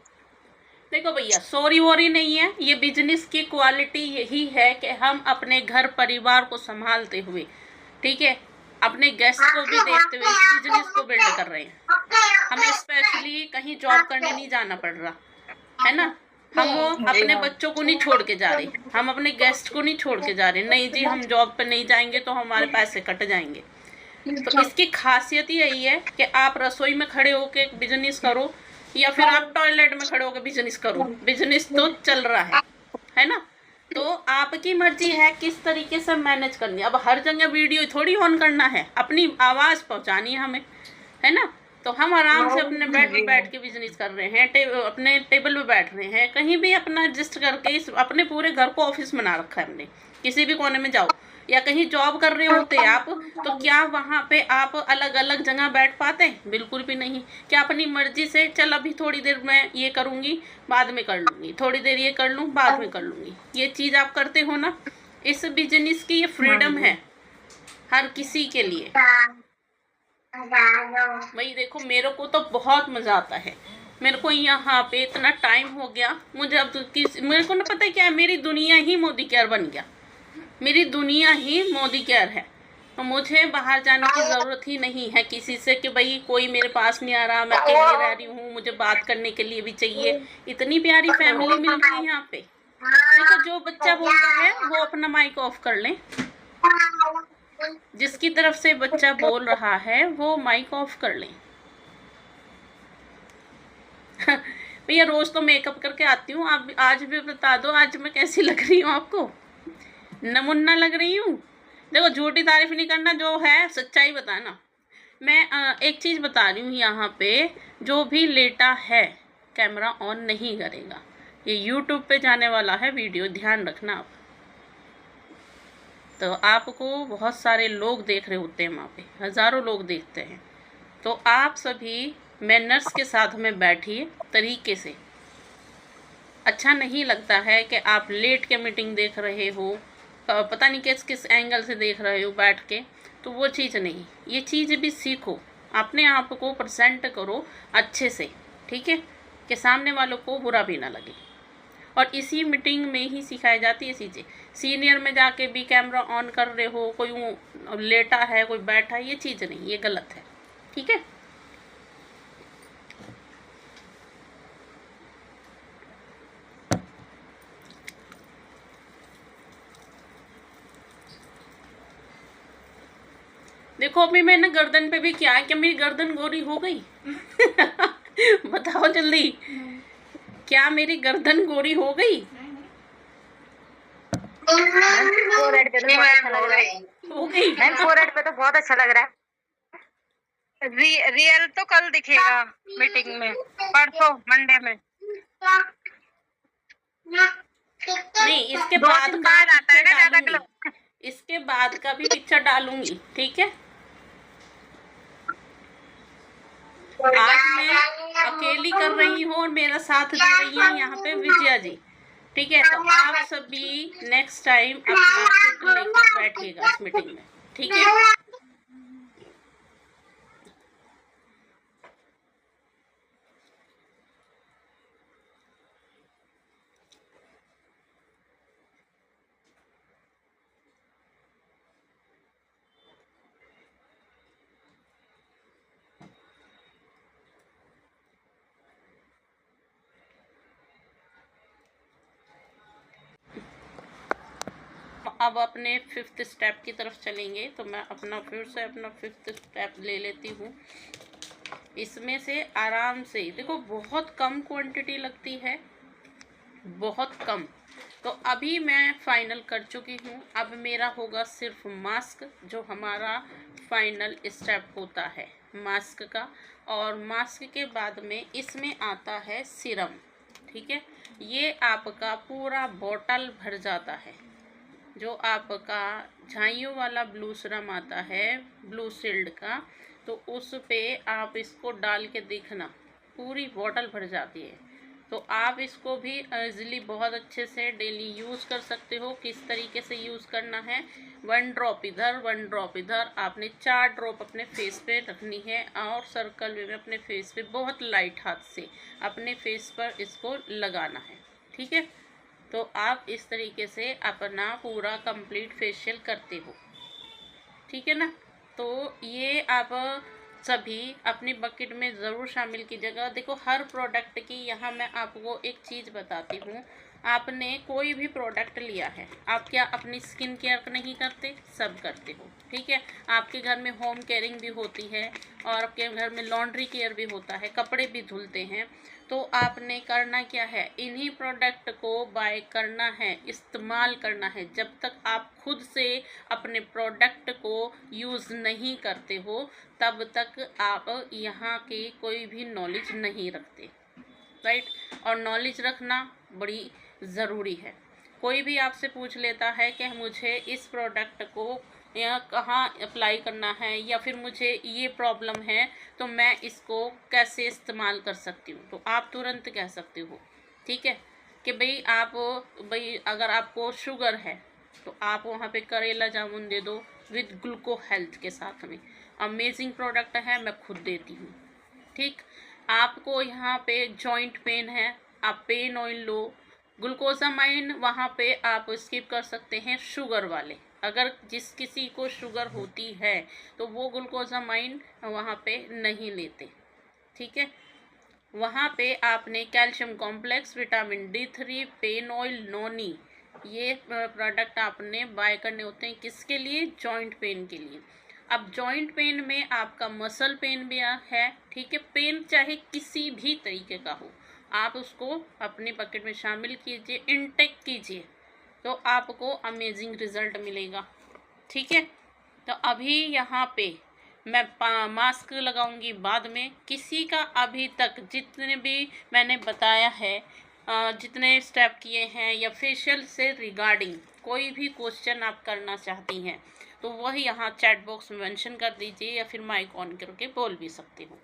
देखो भैया, सॉरी वोरी नहीं है, ये बिजनेस की क्वालिटी यही है कि हम अपने घर परिवार को संभालते हुए, ठीक है, अपने गेस्ट को भी देखते हुए इस बिजनेस को बिल्ड कर रहे हैं। हमें स्पेशली कहीं जॉब करने नहीं जाना पड़ रहा है ना, हम अपने बच्चों को नहीं छोड़ के जा रहे, हम अपने गेस्ट को नहीं छोड़ के जा रहे। नहीं जी, हम जॉब पे नहीं जाएंगे तो हमारे पैसे कट जाएंगे। तो इसकी खासियत यही है कि आप रसोई में खड़े होके बिजनेस करो या फिर आप टॉयलेट में खड़े होकर बिजनेस करो, बिजनेस तो चल रहा है ना? तो आपकी मर्जी है किस तरीके से मैनेज करनी है। अब हर जगह वीडियो थोड़ी ऑन करना है, अपनी आवाज़ पहुंचानी है हमें, है ना। तो हम आराम से अपने बेड पे बैठ के बिजनेस कर रहे हैं, अपने टेबल पे बैठ रहे हैं, कहीं भी अपना एडजस्ट करके अपने पूरे घर को ऑफिस बना रखा है हमने। किसी भी कोने में जाओ, या कहीं जॉब कर रहे होते आप, तो क्या वहाँ पे आप अलग अलग जगह बैठ पाते? बिल्कुल भी नहीं। क्या अपनी मर्जी से चल अभी थोड़ी देर मैं ये करूँगी, बाद में कर लूँगी, थोड़ी देर ये कर लूँ, बाद में कर लूँगी, ये चीज़ आप करते हो ना। इस बिजनेस की ये फ्रीडम है हर किसी के लिए। भाई देखो, मेरे को तो बहुत मज़ा आता है। मेरे को यहाँ पे इतना टाइम हो गया, मुझे अब मेरे को ना पता है क्या है, मेरी दुनिया ही मोदी केयर बन गया, मेरी दुनिया ही मोदी केयर है। तो मुझे बाहर जाने की ज़रूरत ही नहीं है किसी से कि भाई कोई मेरे पास नहीं आ रहा, मैं अकेली रह रही हूँ, मुझे बात करने के लिए भी चाहिए। इतनी प्यारी फैमिली मिल गई है यहाँ पे। देखो, जो बच्चा बोल रहा है वो अपना माइक ऑफ कर लें। जिसकी तरफ से बच्चा बोल रहा है वो माइक ऑफ कर लें। भैया रोज तो मेकअप करके आती हूँ, आप आज भी बता दो आज मैं कैसी लग रही हूँ आपको? नमुन्ना लग रही हूँ? देखो, झूठी तारीफ नहीं करना, जो है सच्चाई बताना। मैं एक चीज़ बता रही हूँ, यहाँ पे जो भी लेटा है कैमरा ऑन नहीं करेगा। ये यूट्यूब पे जाने वाला है वीडियो, ध्यान रखना आप। तो आपको बहुत सारे लोग देख रहे होते हैं वहाँ पे, हज़ारों लोग देखते हैं। तो आप सभी मैनर्स के साथ में बैठिए तरीके से। अच्छा नहीं लगता है कि आप लेट के मीटिंग देख रहे हो, पता नहीं किस किस एंगल से देख रहे हो बैठ के, तो वो चीज़ नहीं। ये चीज़ भी सीखो, अपने आप को प्रेजेंट करो अच्छे से, ठीक है, कि सामने वालों को बुरा भी ना लगे। और इसी मीटिंग में ही सिखाई जाती है चीज़ें। सीनियर में जाके भी कैमरा ऑन कर रहे हो, कोई लेटा है कोई बैठा है, ये चीज़ नहीं, ये गलत है, ठीक है। देखो, अभी मैंने गर्दन पे भी किया है, क्या मेरी गर्दन गोरी हो गई? बताओ जल्दी, क्या मेरी गर्दन गोरी हो गई? फोरहेड पे तो बहुत अच्छा लग रहा है। हो गई? मैम फोरहेड पे तो बहुत अच्छा लग रहा है। रियल तो कल दिखेगा मीटिंग में, परसों मंडे में। नहीं, इसके बाद का आता है ना ज्यादा डालूंगी, इसके बाद का भी पिक्चर डालूंगी, ठीक है। आज मैं अकेली कर रही हूँ और मेरा साथ दे रही है यहाँ पे विजया जी, ठीक है। तो आप सभी नेक्स्ट टाइम अपना किट लेकर बैठिएगा इस मीटिंग में, ठीक है। अब अपने 5th स्टेप की तरफ चलेंगे। तो मैं अपना फिर से अपना 5th स्टेप ले लेती हूँ। इसमें से आराम से देखो, बहुत कम क्वांटिटी लगती है, बहुत कम। तो अभी मैं फाइनल कर चुकी हूँ। अब मेरा होगा सिर्फ मास्क, जो हमारा फाइनल स्टेप होता है मास्क का। और मास्क के बाद में इसमें आता है सीरम, ठीक है। ये आपका पूरा बॉटल भर जाता है। जो आपका झाइयों वाला ब्लू सीरम आता है, ब्लू शील्ड का, तो उस पे आप इसको डाल के देखना, पूरी बॉटल भर जाती है। तो आप इसको भी इजीली बहुत अच्छे से डेली यूज़ कर सकते हो। किस तरीके से यूज़ करना है, 1 ड्रॉप इधर 1 ड्रॉप इधर, आपने 4 ड्रॉप अपने फेस पे रखनी है। और सर्कल में अपने फेस पे बहुत लाइट हाथ से अपने फेस पर इसको लगाना है, ठीक है। तो आप इस तरीके से अपना पूरा कंप्लीट फेशियल करते हो, ठीक है ना। तो ये आप सभी अपनी बकेट में ज़रूर शामिल कीजिएगा। देखो, हर प्रोडक्ट की यहाँ मैं आपको एक चीज़ बताती हूँ, आपने कोई भी प्रोडक्ट लिया है, आप क्या अपनी स्किन केयर नहीं करते? सब करते हो, ठीक है। आपके घर में होम केयरिंग भी होती है और आपके घर में लॉन्ड्री केयर भी होता है, कपड़े भी धुलते हैं। तो आपने करना क्या है, इन्हीं प्रोडक्ट को बाय करना है, इस्तेमाल करना है। जब तक आप खुद से अपने प्रोडक्ट को यूज़ नहीं करते हो तब तक आप यहाँ की कोई भी नॉलेज नहीं रखते, राइट। और नॉलेज रखना बड़ी ज़रूरी है। कोई भी आपसे पूछ लेता है कि मुझे इस प्रोडक्ट को या कहाँ अप्लाई करना है या फिर मुझे ये प्रॉब्लम है तो मैं इसको कैसे इस्तेमाल कर सकती हूँ, तो आप तुरंत कह सकते हो, ठीक है, कि भाई अगर आपको शुगर है तो आप वहाँ पे करेला जामुन दे दो विद ग्लूको हेल्थ के साथ में। अमेजिंग प्रोडक्ट है, मैं खुद देती हूँ, ठीक। आपको यहाँ पे जॉइंट पेन है, आप पेन ऑयल लो। ग्लूकोजामाइन वहाँ पे आप स्किप कर सकते हैं शुगर वाले, अगर किसी को शुगर होती है तो वो ग्लूकोजामाइन वहाँ पे नहीं लेते, ठीक है। वहाँ पे आपने calcium complex, vitamin D3, pain oil, noni, ये प्रोडक्ट आपने बाय करने होते हैं। किसके लिए? जॉइंट पेन के लिए। अब जॉइंट पेन में आपका मसल पेन भी है, ठीक है। पेन चाहे किसी भी तरीके का हो, आप उसको अपने बकेट में शामिल कीजिए, इनटेक कीजिए, तो आपको अमेजिंग रिजल्ट मिलेगा, ठीक है। तो अभी यहाँ पे मैं मास्क लगाऊंगी बाद में। किसी का अभी तक जितने भी मैंने बताया है, जितने स्टेप किए हैं या फेशियल से रिगार्डिंग कोई भी क्वेश्चन आप करना चाहती हैं तो वह यहाँ चैट बॉक्स में मेंशन कर दीजिए या फिर माइक ऑन करके बोल भी सकते हो।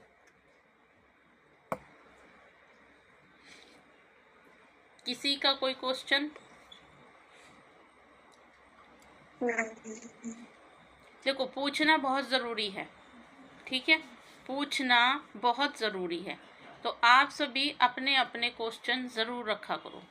किसी का कोई क्वेश्चन? देखो, पूछना बहुत ज़रूरी है, ठीक है, पूछना बहुत ज़रूरी है। तो आप सभी अपने अपने क्वेश्चन ज़रूर रखा करो।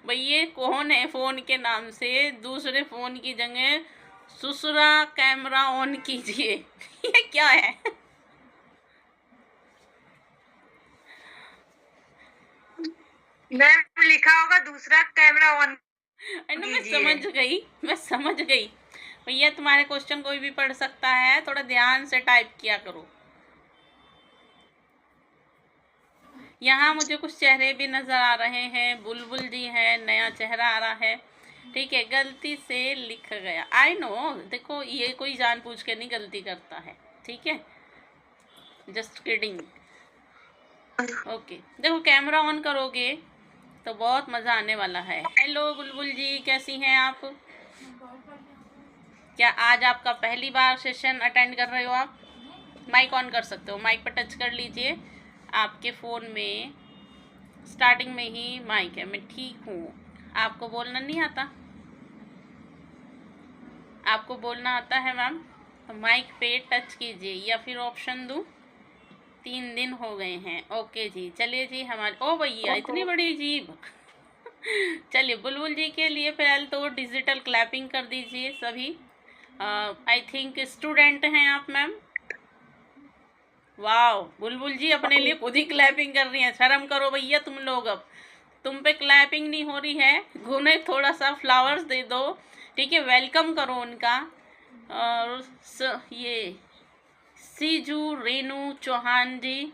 भाई ये कौन है फ़ोन के नाम से दूसरे फ़ोन की जगह ससुरा कैमरा ऑन कीजिए? ये क्या है? मैम लिखा होगा दूसरा कैमरा ऑन मैं समझ गई भैया, तुम्हारे क्वेश्चन कोई भी पढ़ सकता है, थोड़ा ध्यान से टाइप किया करो। यहाँ मुझे कुछ चेहरे भी नज़र आ रहे हैं, बुलबुल जी हैं, नया चेहरा आ रहा है, ठीक है। गलती से लिख गया, आई नो, देखो ये कोई जानबूझ के नहीं गलती करता है, ठीक है, जस्ट किडिंग। ओके, देखो कैमरा ऑन करोगे तो बहुत मज़ा आने वाला है। हेलो बुलबुल जी, कैसी हैं आप? क्या आज आपका पहली बार सेशन अटेंड कर रहे हो आप? माइक ऑन कर सकते हो, माइक पर टच कर लीजिए। आपके फ़ोन में स्टार्टिंग में ही माइक है। मैं ठीक हूँ। आपको बोलना नहीं आता? आपको बोलना आता है मैम? तो माइक पे टच कीजिए या फिर ऑप्शन दूँ? 3 दिन हो गए हैं। ओके जी, चलिए जी हमारे, ओ भैया इतनी बड़ी जीभ। चलिए बुलबुल जी के लिए पहले तो डिजिटल क्लैपिंग कर दीजिए सभी। आई थिंक स्टूडेंट हैं आप मैम? वाह, बुलबुल जी अपने लिए खुद ही क्लैपिंग कर रही हैं। शर्म करो भैया तुम लोग, अब तुम पे क्लैपिंग नहीं हो रही है, उन्हें थोड़ा सा फ्लावर्स दे दो, ठीक है, वेलकम करो उनका। और ये सीजू रेनू चौहान जी,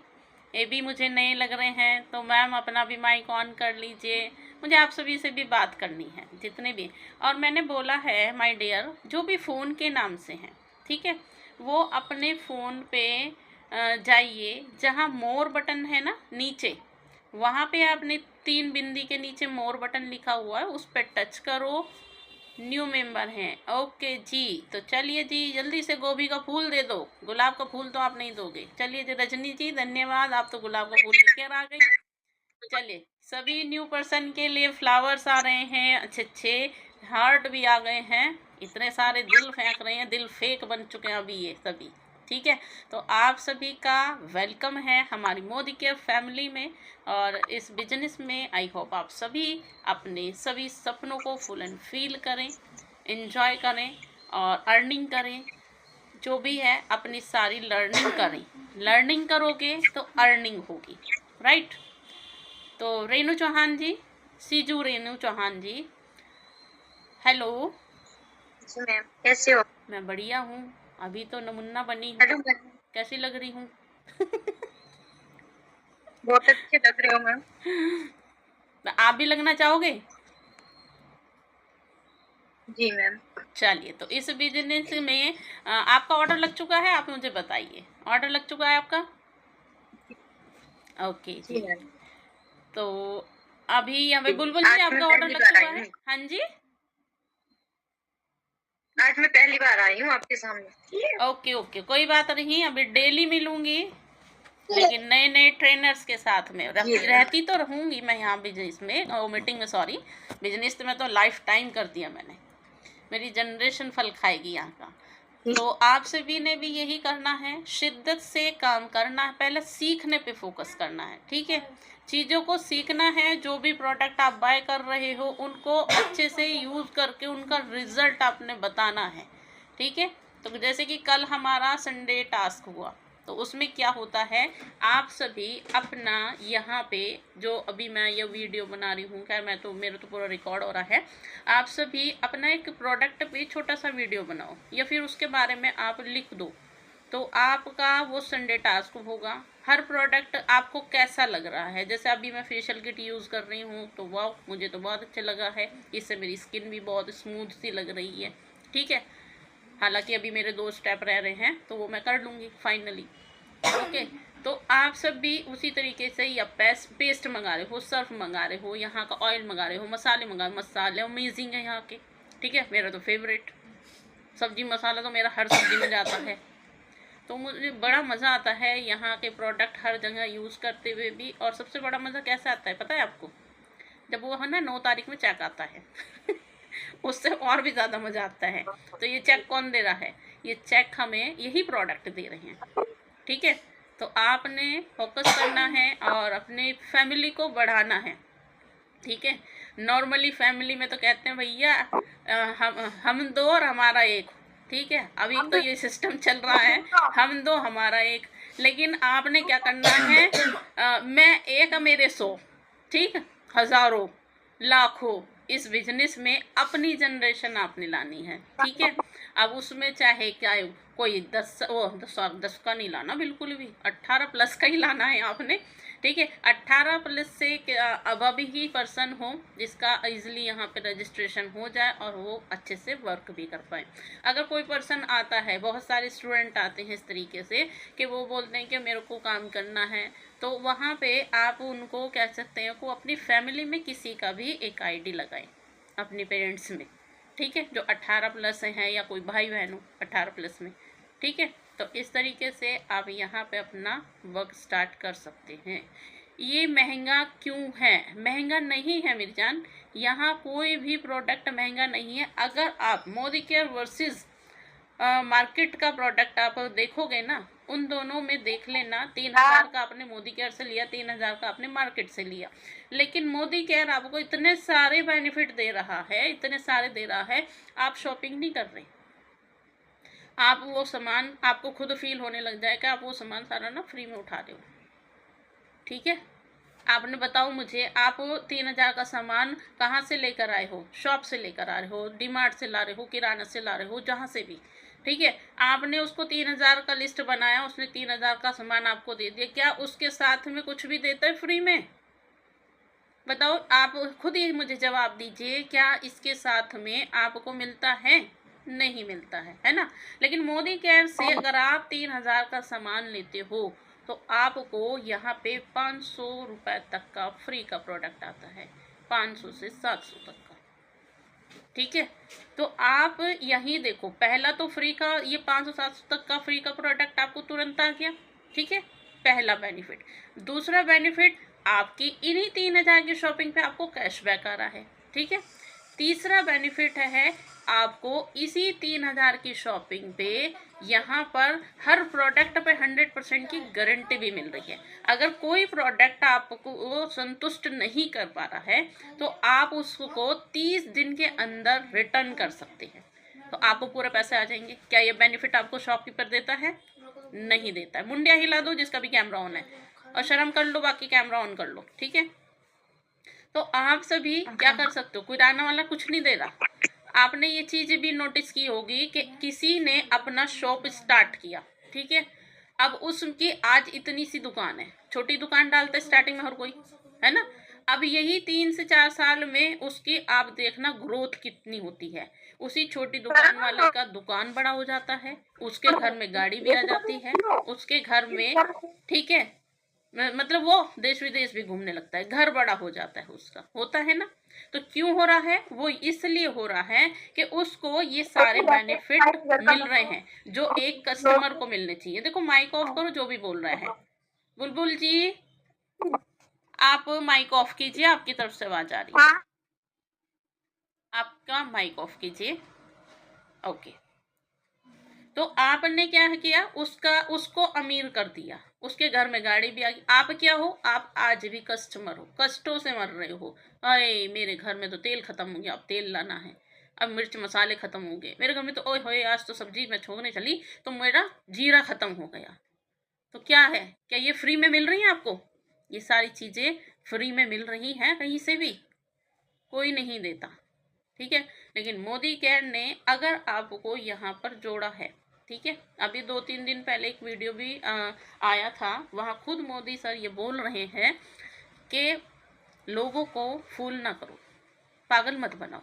ये भी मुझे नए लग रहे हैं, तो मैम अपना भी माइक ऑन कर लीजिए। मुझे आप सभी से भी बात करनी है, जितने भी। और मैंने बोला है माय डियर, जो भी फ़ोन के नाम से हैं, ठीक है, वो अपने फ़ोन पे जाइए, जहाँ मोर बटन है ना नीचे, वहाँ पे आपने 3 बिंदी के नीचे मोर बटन लिखा हुआ है, उस पर टच करो। न्यू मेंबर हैं, ओके जी। तो चलिए जी, जल्दी से गोभी का फूल दे दो, गुलाब का फूल तो आप नहीं दोगे। चलिए जी रजनी जी, धन्यवाद, आप तो गुलाब का फूल लेकर आ गई। चलिए, सभी न्यू पर्सन के लिए फ्लावर्स आ रहे हैं, अच्छे अच्छे हार्ट भी आ गए हैं, इतने सारे दिल फेंक रहे हैं, दिल फेक बन चुके हैं अभी ये सभी, ठीक है। तो आप सभी का वेलकम है हमारी मोदी केयर फैमिली में, और इस बिजनेस में आई होप आप सभी अपने सभी सपनों को फुल एंड फील करें, एंजॉय करें और अर्निंग करें। जो भी है अपनी सारी लर्निंग करें, लर्निंग करोगे तो अर्निंग होगी, राइट। तो रेनू चौहान जी, सीजू रेनू चौहान जी, हेलो। जी मैम, कैसे हो? मैं बढ़िया हूँ, अभी तो नमुन्ना बनी हूँ। हेलो मैम, कैसी लग रही हूँ? बहुत अच्छे लग रहे हो मैम। तो आप भी लगना चाहोगे? जी मैम। चलिए, तो इस बिजनेस में आपका ऑर्डर लग चुका है, आप मुझे बताइए। ऑर्डर लग चुका है आपका? ओके जी जी। मैम, तो अभी यहाँ बुलबुल जी आज मैं आपका ऑर्डर पहली लग बार चुका आई है? हूँ। हाँ जी, आज मैं पहली बार आई हूँ आपके सामने। ओके ओके, कोई बात नहीं, अभी डेली मिलूंगी, लेकिन नए नए ट्रेनर्स के साथ में रहती तो रहूंगी मैं यहाँ बिजनेस में, मीटिंग में, सॉरी, बिजनेस में तो लाइफ टाइम कर दिया मैंने, मेरी जनरेशन फल खाएगी यहाँ का। तो आप सभी ने भी यही करना है, शिद्दत से काम करना है, पहले सीखने पे फोकस करना है, ठीक है। चीज़ों को सीखना है, जो भी प्रोडक्ट आप बाय कर रहे हो उनको अच्छे से यूज़ करके उनका रिजल्ट आपने बताना है, ठीक है। तो जैसे कि कल हमारा संडे टास्क हुआ, तो उसमें क्या होता है, आप सभी अपना यहाँ पे जो अभी मैं ये वीडियो बना रही हूँ, क्या मैं तो मेरा तो पूरा रिकॉर्ड हो रहा है, आप सभी अपना एक प्रोडक्ट पे छोटा सा वीडियो बनाओ या फिर उसके बारे में आप लिख दो, तो आपका वो संडे टास्क होगा। हर प्रोडक्ट आपको कैसा लग रहा है, जैसे अभी मैं फेशियल किट यूज़ कर रही हूँ तो वाह, मुझे तो बहुत अच्छा लगा है, इससे मेरी स्किन भी बहुत स्मूथ सी लग रही है, ठीक है। हालांकि अभी मेरे 2 स्टेप रह रहे हैं तो वो मैं कर लूँगी फाइनली, ओके। तो आप सब भी उसी तरीके से, या पेस्ट मंगा रहे हो, सर्फ मंगा रहे हो, यहाँ का ऑयल मंगा रहे हो, मसाले मंगा, मसाले अमेजिंग है यहाँ के, ठीक है। मेरा तो फेवरेट सब्जी मसाला तो मेरा हर सब्जी में जाता है, तो मुझे बड़ा मज़ा आता है यहाँ के प्रोडक्ट हर जगह यूज़ करते हुए भी। और सबसे बड़ा मज़ा कैसा आता है पता है आपको? जब वो है ना 9 तारीख में चेक आता है उससे और भी ज़्यादा मज़ा आता है। तो ये चेक कौन दे रहा है? ये चेक हमें यही प्रोडक्ट दे रहे हैं, ठीक है। तो आपने फोकस करना है और अपने फैमिली को बढ़ाना है, ठीक है। नॉर्मली फैमिली में तो कहते हैं भैया हम दो और हमारा एक, ठीक है। अभी तो ये सिस्टम चल रहा है, हम दो हमारा एक, लेकिन आपने क्या करना है, मैं एक मेरे 100, ठीक, हज़ारों, लाखों, इस बिजनेस में अपनी जनरेशन आपने लानी है, ठीक है। अब उसमें चाहे क्या कोई 10 का नहीं लाना, बिल्कुल भी 18 प्लस का ही लाना है आपने, ठीक है। 18 प्लस से अब ही पर्सन हो जिसका इजीली यहाँ पे रजिस्ट्रेशन हो जाए और वो अच्छे से वर्क भी कर पाए। अगर कोई पर्सन आता है, बहुत सारे स्टूडेंट आते हैं इस तरीके से कि वो बोलते हैं कि मेरे को काम करना है, तो वहाँ पे आप उनको कह सकते हैं को अपनी फैमिली में किसी का भी एक आईडी लगाएं, अपने पेरेंट्स में, ठीक है, जो 18 प्लस हैं, या कोई भाई बहन हो 18 प्लस में, ठीक है। तो इस तरीके से आप यहाँ पे अपना वर्क स्टार्ट कर सकते हैं। ये महंगा क्यों है? महंगा नहीं है मेरी जान, यहाँ कोई भी प्रोडक्ट महंगा नहीं है। अगर आप मोदी केयर वर्सेस मार्केट का प्रोडक्ट आप देखोगे ना, उन दोनों में देख लेना, 3000 का आपने मोदी केयर से लिया, 3000 का आपने मार्केट से लिया, लेकिन मोदी केयर आपको इतने सारे बेनिफिट दे रहा है, इतने सारे दे रहा है, आप शॉपिंग नहीं कर रहे, आप वो सामान आपको खुद फील होने लग जाएगा, आप वो सामान सारा ना फ्री में उठा रहे हो, ठीक है। आपने बताओ मुझे, आप 3000 का सामान कहाँ से लेकर आए हो? शॉप से लेकर आ रहे हो, डीमार्ट से ला रहे हो, किराना से ला रहे हो, जहाँ से भी, ठीक है। आपने उसको 3000 का लिस्ट बनाया, उसने 3000 का सामान आपको दे दिया, क्या उसके साथ में कुछ भी देता है फ्री में? बताओ, आप खुद ही मुझे जवाब दीजिए, क्या इसके साथ में आपको मिलता है? नहीं मिलता है ना। लेकिन मोदी केयर से अगर आप 3000 का सामान लेते हो तो आपको यहाँ पे 500 रुपये तक का फ्री का प्रोडक्ट आता है, 500 से 700 तक का, ठीक है। तो आप यही देखो, पहला तो फ्री का, ये 500-700 तक का फ्री का प्रोडक्ट आपको तुरंत आ गया, ठीक है, पहला बेनिफिट। दूसरा बेनिफिट, आपकी इन्हीं 3000 की शॉपिंग पे आपको कैशबैक आ रहा है, ठीक है। तीसरा बेनिफिट है आपको इसी 3000 की शॉपिंग पे यहाँ पर हर प्रोडक्ट पे 100% की गारंटी भी मिल रही है। अगर कोई प्रोडक्ट आपको संतुष्ट नहीं कर पा रहा है तो आप उसको 30 दिन के अंदर रिटर्न कर सकते हैं, तो आपको पूरे पैसे आ जाएंगे। क्या ये बेनिफिट आपको शॉपकीपर देता है? नहीं देता है। मुंडिया हिला दो जिसका भी कैमरा ऑन है, और शर्म कर लो, बाकी कैमरा ऑन कर लो, ठीक है। तो आप सभी क्या कर सकते हो, किराना वाला कुछ नहीं दे रहा। आपने ये चीज भी नोटिस की होगी कि किसी ने अपना शॉप स्टार्ट किया, ठीक है। अब उसकी आज इतनी सी दुकान है, छोटी दुकान डालते स्टार्टिंग में हर कोई, है ना। अब यही 3 से 4 साल में उसकी आप देखना ग्रोथ कितनी होती है। उसी छोटी दुकान वाले का दुकान बड़ा हो जाता है, उसके घर में गाड़ी भी आ जाती है, उसके घर में, ठीक है, मतलब वो देश विदेश भी घूमने लगता है, घर बड़ा हो जाता है उसका, होता है ना। तो क्यों हो रहा है? वो इसलिए हो रहा है कि उसको ये सारे बेनिफिट मिल रहे हैं जो एक कस्टमर को मिलने चाहिए। देखो माइक ऑफ करो जो भी बोल रहा है। बुलबुल जी आप माइक ऑफ कीजिए, आपकी तरफ से आवाज आ रही है, आपका माइक ऑफ कीजिए। ओके, तो आपने क्या किया, उसको अमीर कर दिया, उसके घर में गाड़ी भी आ गई। आप क्या हो, आप आज भी कस्टमर हो, कष्टों से मर रहे हो। अरे मेरे घर में तो तेल खत्म हो गया, अब तेल लाना है, अब मिर्च मसाले खत्म हो गए, मेरे घर में तो ओए होए आज तो सब्जी मैं छोड़ने चली तो मेरा जीरा खत्म हो गया। तो क्या है, क्या ये फ्री में मिल रही है आपको? ये सारी चीजें फ्री में मिल रही हैं कहीं से भी? कोई नहीं देता, ठीक है। लेकिन मोदी केयर ने अगर आपको यहाँ पर जोड़ा है, ठीक है। अभी 2-3 दिन पहले एक वीडियो भी आया था, वहाँ खुद मोदी सर ये बोल रहे हैं कि लोगों को फूल ना करो, पागल मत बनाओ,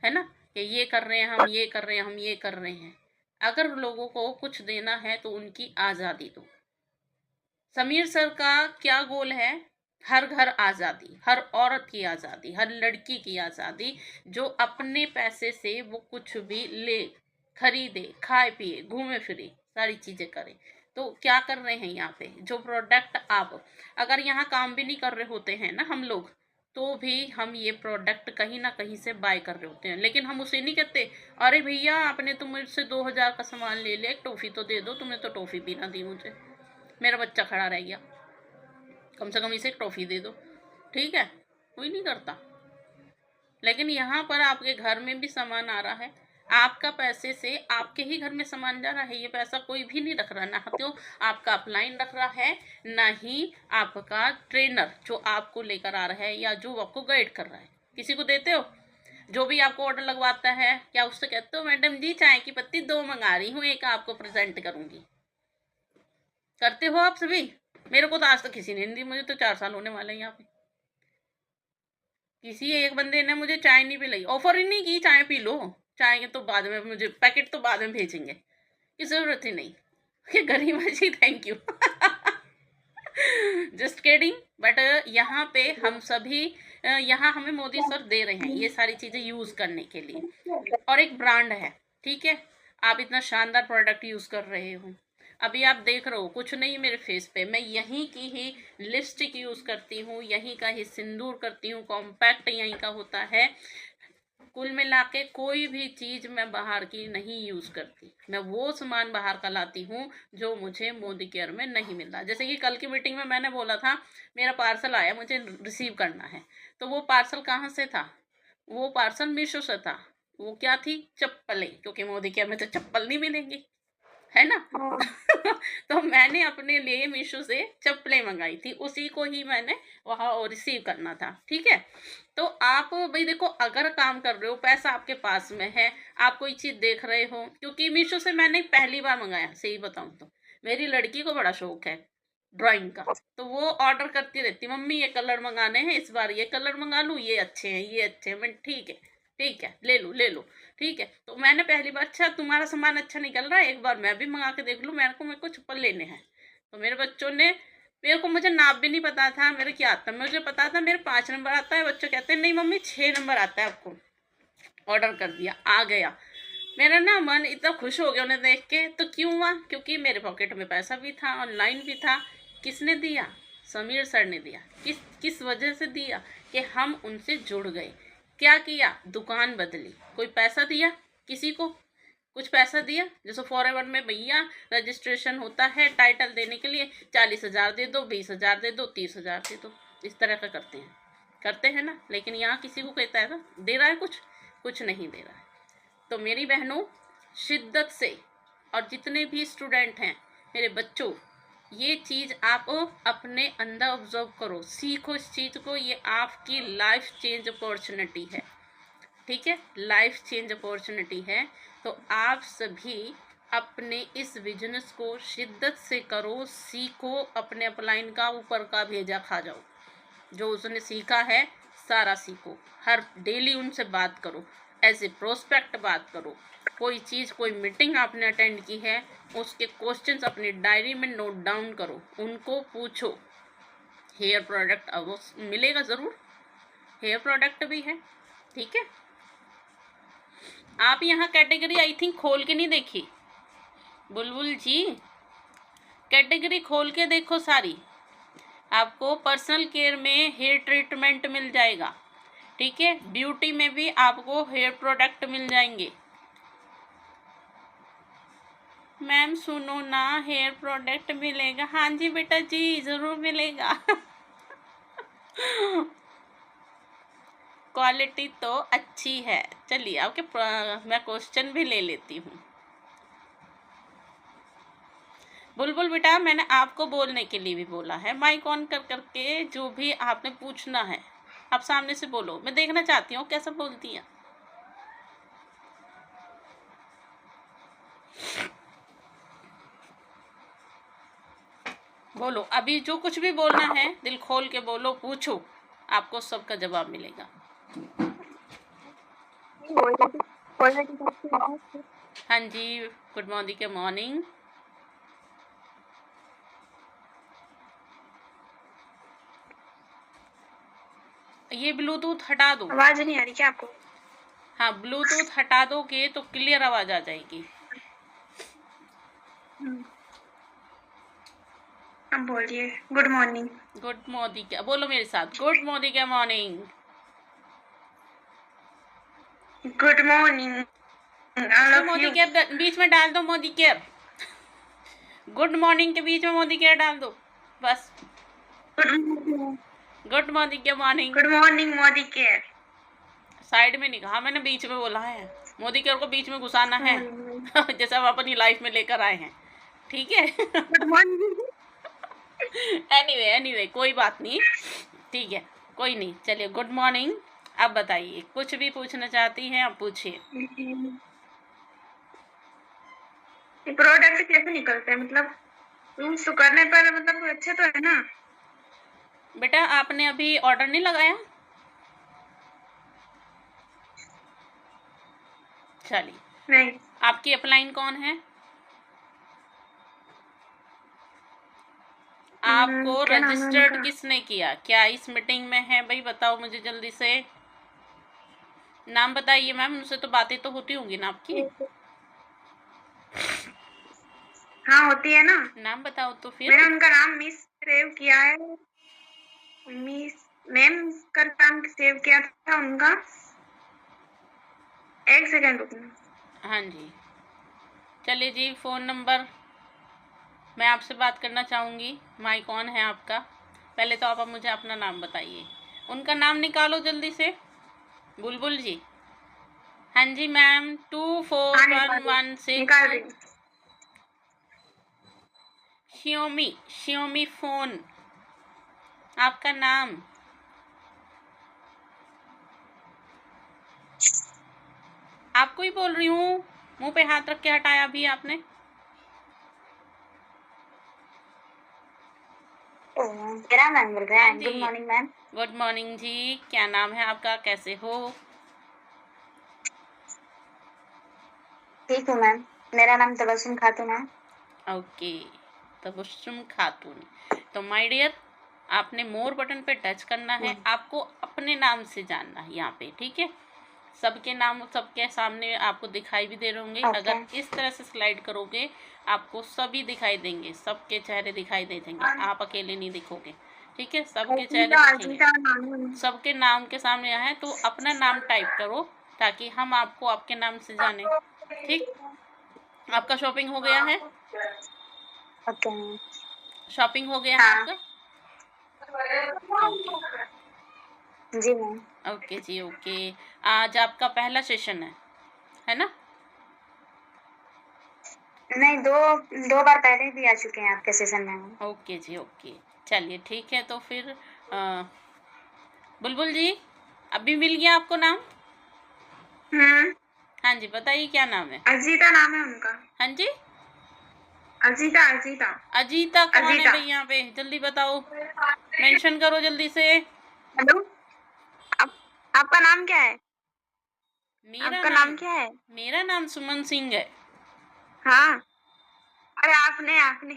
है ना, कि ये कर रहे हैं हम, ये कर रहे हैं हम, ये कर रहे हैं। अगर लोगों को कुछ देना है तो उनकी आज़ादी दो। समीर सर का क्या गोल है? हर घर आज़ादी, हर औरत की आज़ादी, हर लड़की की आज़ादी, जो अपने पैसे से वो कुछ भी ले, खरीदे, खाए पिए, घूमे फिरे, सारी चीज़ें करे। तो क्या कर रहे हैं यहाँ पे, जो प्रोडक्ट आप अगर यहाँ काम भी नहीं कर रहे होते हैं ना हम लोग, तो भी हम ये प्रोडक्ट कहीं ना कहीं से बाय कर रहे होते हैं, लेकिन हम उसे नहीं कहते अरे भैया आपने तो मुझसे 2000 का सामान ले लिया, एक टॉफ़ी तो दे दो, तुमने तो टॉफ़ी भी ना दी मुझे, मेरा बच्चा खड़ा रह गया, कम से कम इसे एक टॉफ़ी दे दो, ठीक है। कोई नहीं करता। लेकिन यहाँ पर आपके घर में भी सामान आ रहा है, आपका पैसे से आपके ही घर में सामान जा रहा है, ये पैसा कोई भी नहीं रख रहा, ना तो आपका अपलाइन रख रहा है, ना ही आपका ट्रेनर जो आपको लेकर आ रहा है या जो आपको गाइड कर रहा है। किसी को देते हो? जो भी आपको ऑर्डर लगवाता है क्या उससे कहते हो मैडम जी चाय की पत्ती 2 मंगा रही हूँ, एक आपको प्रेजेंट करूंगी? करते हो आप सभी? मेरे को तो आज तक किसी ने नहीं दी, मुझे तो 4 साल होने वाले हैं यहाँ पे। किसी एक बंदे ने मुझे चाय नहीं पिलाई, ऑफर ही नहीं की चाय पी लो, चाय तो बाद में, मुझे पैकेट तो बाद में भेजेंगे, की जरूरत ही नहीं। गरीब जी thank you. Just kidding. But यहाँ पे हम सभी यहाँ हमें मोदी सर दे रहे हैं ये सारी चीजें यूज करने के लिए, और एक ब्रांड है, ठीक है। आप इतना शानदार प्रोडक्ट यूज कर रहे हो, अभी आप देख रहे हो कुछ नहीं मेरे फेस पे, मैं यहीं की ही लिपस्टिक यूज करती हूँ, यहीं का ही सिंदूर करती हूँ, कॉम्पैक्ट यहीं का होता है। कुल मिला के कोई भी चीज़ मैं बाहर की नहीं यूज़ करती, मैं वो सामान बाहर का लाती हूँ जो मुझे मोदी केयर में नहीं मिलता। जैसे कि कल की मीटिंग में मैंने बोला था मेरा पार्सल आया, मुझे रिसीव करना है, तो वो पार्सल कहाँ से था? वो पार्सल मीशो से था। वो क्या थी? चप्पलें, क्योंकि मोदी केयर में तो चप्पल नहीं मिलेंगी, है ना। तो मैंने अपने लिए मीशो से चप्पलें मंगाई थी, उसी को ही मैंने वहाँ रिसीव करना था, ठीक है। तो आप भाई देखो, अगर काम कर रहे हो, पैसा आपके पास में है, आप कोई चीज़ देख रहे हो, क्योंकि मीशो से मैंने पहली बार मंगाया, सही बताऊँ तो मेरी लड़की को बड़ा शौक है ड्राइंग का, तो वो ऑर्डर करती रहती, मम्मी ये कलर मंगाने हैं इस बार, ये कलर मंगा लूँ, ये अच्छे हैं, ये अच्छे हैं। मैं ठीक है ले लो, ठीक है। तो मैंने पहली बार, अच्छा तुम्हारा सामान अच्छा निकल रहा है, एक बार मैं भी मंगा के देख लूँ, मेरे को चप्पल लेने हैं। तो मेरे बच्चों ने, मुझे नाप भी नहीं पता था मेरे क्या आता, मुझे पता था मेरे 5 नंबर आता है, बच्चे कहते हैं नहीं मम्मी 6 नंबर आता है आपको। ऑर्डर कर दिया, आ गया, मेरा ना मन इतना खुश हो गया उन्हें देख के। तो क्यों हुआ? क्योंकि मेरे पॉकेट में पैसा भी था, ऑनलाइन भी था। किसने दिया? समीर सर ने दिया। किस वजह से दिया? कि हम उनसे जुड़ गए। क्या किया, दुकान बदली, कोई पैसा दिया किसी को, कुछ पैसा दिया? जैसे फॉरएवर में भैया रजिस्ट्रेशन होता है टाइटल देने के लिए, 40,000 दे दो, 20,000 दे दो, 30,000 दे दो, इस तरह का करते हैं ना। लेकिन यहाँ किसी को कहता है ना दे रहा है, कुछ नहीं दे रहा है। तो मेरी बहनों, शिद्दत से, और जितने भी स्टूडेंट हैं मेरे बच्चों, ये चीज़ आप अपने अंदर ऑब्जर्व करो, सीखो इस चीज़ को। ये आपकी लाइफ चेंज अपॉर्चुनिटी है, ठीक है, लाइफ चेंज अपॉर्चुनिटी है। तो आप सभी अपने इस बिजनेस को शिद्दत से करो, सीखो, अपने अपलाइन का ऊपर का भेजा खा जाओ। जो उसने सीखा है सारा सीखो, हर डेली उनसे बात करो, एज ए प्रोस्पेक्ट बात करो। कोई चीज़, कोई मीटिंग आपने अटेंड की है, उसके क्वेश्चंस अपनी डायरी में नोट डाउन करो, उनको पूछो। हेयर प्रोडक्ट अब वो मिलेगा ज़रूर, हेयर प्रोडक्ट भी है, ठीक है। आप यहाँ कैटेगरी आई थिंक खोल के नहीं देखी, बुलबुल जी, कैटेगरी खोल के देखो सारी। आपको पर्सनल केयर में हेयर ट्रीटमेंट मिल जाएगा, ठीक है, ब्यूटी में भी आपको हेयर प्रोडक्ट मिल जाएंगे। मैम सुनो ना, हेयर प्रोडक्ट मिलेगा? हाँ जी बेटा जी, ज़रूर मिलेगा। क्वालिटी तो अच्छी है। चलिए आपके मैं क्वेश्चन भी ले लेती हूँ। बुलबुल बेटा, मैंने आपको बोलने के लिए भी बोला है, माइक ऑन कर करके जो भी आपने पूछना है आप सामने से बोलो, मैं देखना चाहती हूँ कैसा बोलती हैं। बोलो, अभी जो कुछ भी बोलना है दिल खोल के बोलो, पूछो, आपको सबका जवाब मिलेगा। हाँ जी, गुड मॉर्निंग के मॉर्निंग। ये ब्लूटूथ हटा दो। आवाज नहीं आ रही क्या आपको? हाँ, ब्लूटूथ हटा दोगे तो क्लियर आवाज आ जाएगी। अब बोलिए। Good morning. गुड मॉर्निंग क्या, बोलो मेरे साथ, गुड मॉर्निंग के morning. Good morning. Modi care बीच में डाल दो, मोदी केयर, गुड मॉर्निंग के बीच में मोदी केयर डाल दो बस। गुड मॉर्निंग के morning. Good morning Modi care. Side में नहीं कहा मैंने, बीच में बोला है। मोदी केयर को बीच में घुसाना है। जैसे हम अपनी लाइफ में लेकर आए हैं, ठीक है। Good morning. एनीवे कोई बात नहीं, ठीक है, कोई नहीं। चलिए गुड मॉर्निंग। अब बताइए, कुछ भी पूछना चाहती हैं आप पूछिए। प्रोडक्ट कैसे निकलते हैं, मतलब यूज तो करने पर मतलब अच्छे तो है ना? बेटा आपने अभी ऑर्डर नहीं लगाया? चलिए, नहीं। आपकी अपलाइन कौन है? आपको रजिस्टर्ड किसने किया? क्या इस मीटिंग में है भाई? बताओ मुझे जल्दी से, नाम बताइए मैम, उनसे तो बातें तो होती होंगी ना आपकी। हाँ होती है ना। नाम बताओ तो फिर। मैंने उनका नाम मिस सेव किया है, मिस मैम का नाम सेव किया था उनका। एक सेकंड रुकना। हाँ जी, चलिए जी, फ़ोन नंबर मैं आपसे बात करना चाहूँगी। माइक कौन है आपका? पहले तो आप मुझे अपना नाम बताइए। उनका नाम निकालो जल्दी से, बुलबुल जी। हाँ जी मैम, 24116 श्योमी फ़ोन, आपका नाम? आपको ही बोल रही हूँ, मुंह पे हाथ रख के हटाया अभी आपने। मेरा मैम बोल रहे हैं। Good morning ma'am. Good morning ji, क्या नाम है आपका, कैसे हो? ठीक हूँ मैम, मेरा नाम तबस्सुम खातून है। ओके, तबस्सुम खातून। तो माय डियर, आपने मोर बटन पे टच करना है, आपको अपने नाम से जानना है यहाँ पे, ठीक है। सबके नाम सबके सामने आपको दिखाई भी दे रहे होंगे। अगर इस तरह से स्लाइड करोगे आपको सभी दिखाई देंगे, सबके चेहरे दिखाई दे देंगे, आप अकेले नहीं दिखोगे, ठीक है, सबके चेहरे अजीता दिखेंगे, अजीता नाम है। सबके नाम के सामने है, तो अपना नाम टाइप करो ताकि हम आपको आपके नाम से जाने। ठीक, आपका शॉपिंग हो गया है? ओके शॉपिंग हो गया है हाँ। आपका? ओके जी मैम। ओके जी ओके। आज आपका पहला सेशन है ना? नहीं, दो बार पहले भी आ चुके हैं आपके सेशन में। ओके जी ओके, चलिए ठीक है। तो फिर बुलबुल जी, अभी मिल गया आपको नाम? हाँ जी, बताइए क्या नाम है? अजीता नाम है उनका। हाँ जी, अजीता अजीता अजीता कौन है अजीता। भाई यहाँ पे? जल्दी बताओ, मेंशन करो जल्दी से। हेलो, आपका नाम क्या है? मेरा आपका नाम नाम क्या है? मेरा नाम सुमन सिंह है। हाँ, अरे आपने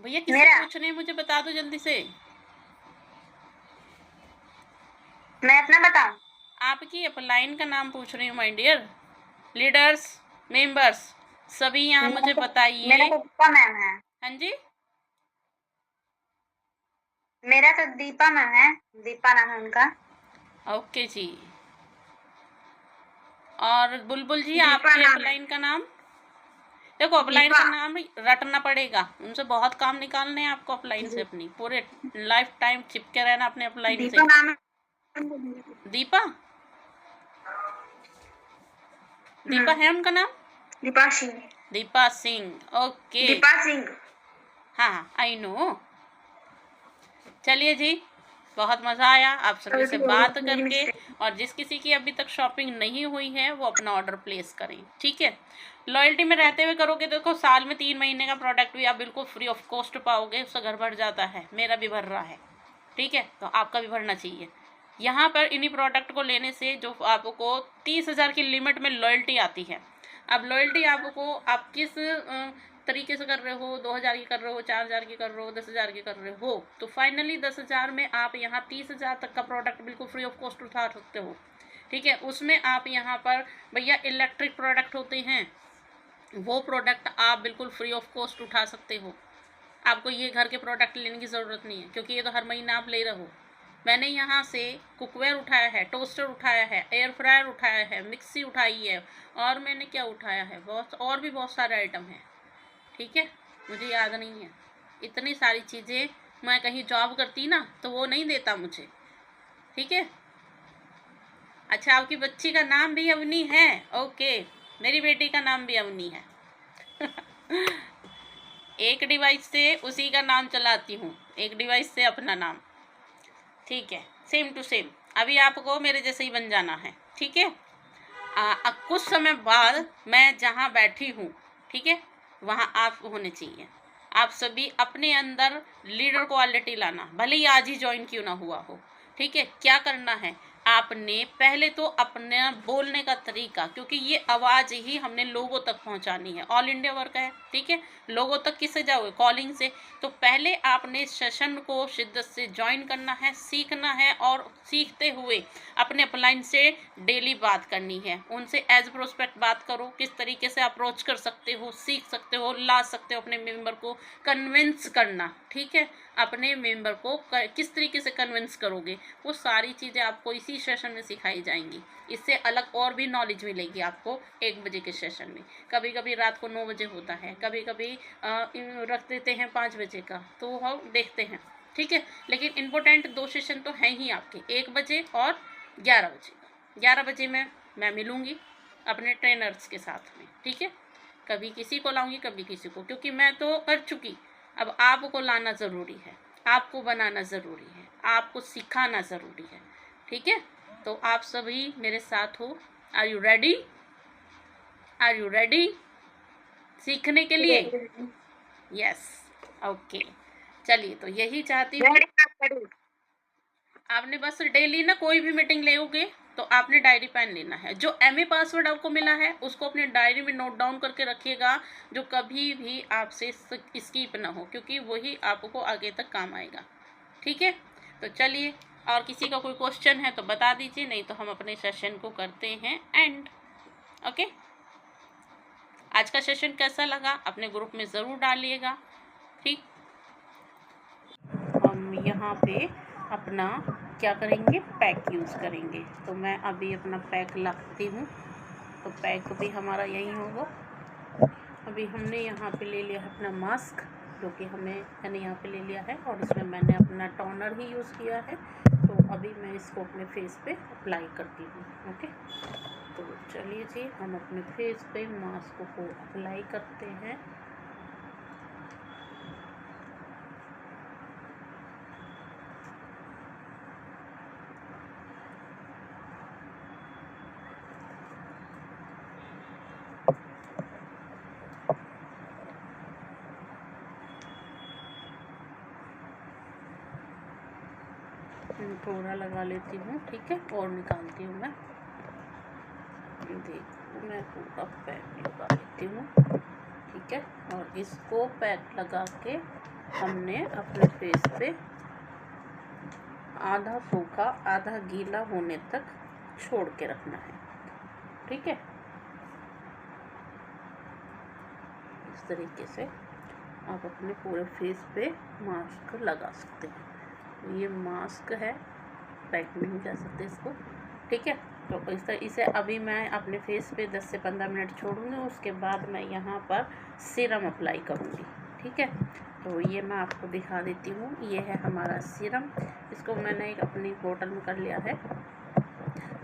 भैया किससे मेरा पूछ रहे हैं, मुझे बता दो जल्दी से। मैं अपना बताऊं? आपकी अपलाइन का नाम पूछ रही हूँ माय डियर। लीडर्स, मेंबर्स, सभी यहाँ मुझे मेरा बताइए। तो दीपा मैम है। हाँ जी, मेरा तो दीपा मैम है, दीपा नाम है उनका। ओके जी। और बुलबुल जी, दीपा आपके नाम है। अपलाइन का नाम? देखो, अपलाइन का दीपा नाम रटना पड़ेगा, उनसे बहुत काम निकालने हैं आपको। अपलाइन से अपनी पूरे लाइफ टाइम चिपके रहना अपने अपलाइन से। दीपा नाम है। दीपा, दीपा है उनका नाम? दीपा सिंह। दीपा सिंह, ओके। दीपा सिंह। हाँ, आई नो। चलिए जी, बहुत मज़ा आया आप सभी से बात करके। और जिस किसी की अभी तक शॉपिंग नहीं हुई है वो अपना ऑर्डर प्लेस करें, ठीक है? लॉयल्टी में रहते हुए करोगे, देखो साल में 3 महीने का प्रोडक्ट भी आप बिल्कुल फ्री ऑफ कॉस्ट पाओगे। उसका घर भर जाता है, मेरा भी भर रहा है, ठीक है? तो आपका भी भरना चाहिए। यहाँ पर इन्हीं प्रोडक्ट को लेने से जो आपको 30,000 की लिमिट में लॉयल्टी आती है। अब लॉयल्टी आपको आप किस तरीके से कर रहे हो, 2,000 की कर रहे हो, 4,000 की कर रहे हो, 10,000 की कर रहे हो, तो फाइनली 10,000 में आप यहाँ 30,000 तक का प्रोडक्ट बिल्कुल फ्री ऑफ कॉस्ट उठा सकते हो, ठीक है? उसमें आप यहाँ पर भैया इलेक्ट्रिक प्रोडक्ट होते हैं, वो प्रोडक्ट आप बिल्कुल फ्री ऑफ कॉस्ट उठा सकते हो। आपको ये घर के प्रोडक्ट लेने की ज़रूरत नहीं है, क्योंकि ये तो हर महीना आप ले रहे हो। मैंने यहाँ से कुकवेयर उठाया है, टोस्टर उठाया है, एयर फ्रायर उठाया है, मिक्सी उठाई है, और मैंने क्या उठाया है, और भी बहुत सारे आइटम हैं, ठीक है? मुझे याद नहीं है। इतनी सारी चीज़ें, मैं कहीं जॉब करती ना तो वो नहीं देता मुझे, ठीक है? अच्छा, आपकी बच्ची का नाम भी अवनी है? ओके, मेरी बेटी का नाम भी अवनी है। एक डिवाइस से उसी का नाम चलाती हूँ, एक डिवाइस से अपना नाम, ठीक है? Same to same. अभी आपको मेरे जैसे ही बन जाना है, ठीक है? कुछ समय बाद मैं जहाँ बैठी हूँ, ठीक है, वहाँ आप होने चाहिए। आप सभी अपने अंदर लीडर क्वालिटी लाना, भले ही आज ही ज्वाइन क्यों ना हुआ हो, ठीक है? क्या करना है, आपने पहले तो अपना बोलने का तरीका, क्योंकि ये आवाज़ ही हमने लोगों तक पहुंचानी है। ऑल इंडिया वर्क है, ठीक है? लोगों तक किससे जाओगे? कॉलिंग से। तो पहले आपने सेशन को शिद्दत से ज्वाइन करना है, सीखना है, और सीखते हुए अपने अपलाइन से डेली बात करनी है। उनसे एज प्रोस्पेक्ट बात करो, किस तरीके से अप्रोच कर सकते हो, सीख सकते हो, ला सकते हो अपने मेंबर को, कन्विंस करना, ठीक है? अपने मेंबर को किस तरीके से कन्विंस करोगे, वो सारी चीज़ें आपको इसी सेशन में सिखाई जाएंगी। इससे अलग और भी नॉलेज मिलेगी आपको 1 बजे के सेशन में। कभी कभी रात को 9 बजे होता है, कभी कभी रख देते हैं 5 बजे का, तो हम देखते हैं, ठीक है? लेकिन इम्पोर्टेंट 2 सेशन तो हैं ही आपके, 1 बजे और 11 बजे का। 11 बजे में मैं मिलूँगी अपने ट्रेनर्स के साथ में, ठीक है? कभी किसी को लाऊंगी, कभी किसी को, क्योंकि मैं तो कर चुकी। अब आपको लाना ज़रूरी है, आपको बनाना ज़रूरी है, आपको सिखाना ज़रूरी है, ठीक है? तो आप सभी मेरे साथ हो। Are you ready? Are you ready सीखने के लिए? Yes, okay. चलिए, तो यही चाहती हूँ। आपने बस डेली ना कोई भी मीटिंग लोगे तो आपने डायरी पेन लेना है। जो एमए पासवर्ड आपको मिला है उसको अपने डायरी में नोट डाउन करके रखिएगा, जो कभी भी आपसे स्किप ना हो, क्योंकि वही आपको आगे तक काम आएगा, ठीक है? तो चलिए, और किसी का कोई क्वेश्चन है तो बता दीजिए, नहीं तो हम अपने सेशन को करते हैं एंड। ओके, आज का सेशन कैसा लगा अपने ग्रुप में ज़रूर डालिएगा, ठीक? यहाँ पे अपना क्या करेंगे, पैक यूज़ करेंगे। तो मैं अभी अपना पैक लगाती हूँ। तो पैक भी हमारा यही होगा। अभी हमने यहाँ पे ले लिया है अपना मास्क, जो कि मैंने यहाँ पे ले लिया है, और इसमें मैंने अपना टोनर ही यूज़ किया है। तो अभी मैं इसको अपने फेस पे अप्लाई करती हूँ। ओके, तो चलिए जी, हम अपने फेस पे मास्क को अप्लाई करते हैं। थोड़ा लगा लेती हूँ, ठीक है, और निकालती हूँ मैं। देखो मैं पूरा पैक लगा लेती हूँ, ठीक है। और इसको पैक लगा के हमने अपने फेस पे आधा सूखा आधा गीला होने तक छोड़ के रखना है, ठीक है। इस तरीके से आप अपने पूरे फेस पे मास्क लगा सकते हैं। ये मास्क है, पैक नहीं कह सकते इसको, ठीक है। तो इसे अभी मैं अपने फेस पे 10 से 15 मिनट छोड़ूंगी। उसके बाद मैं यहाँ पर सीरम अप्लाई करूँगी, ठीक है। तो ये मैं आपको दिखा देती हूँ। ये है हमारा सीरम। इसको मैंने एक अपनी बोतल में कर लिया है।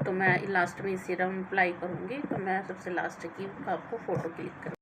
तो मैं लास्ट में सीरम अप्लाई करूँगी। तो मैं सबसे लास्ट की आपको फ़ोटो क्लिक करूँगी।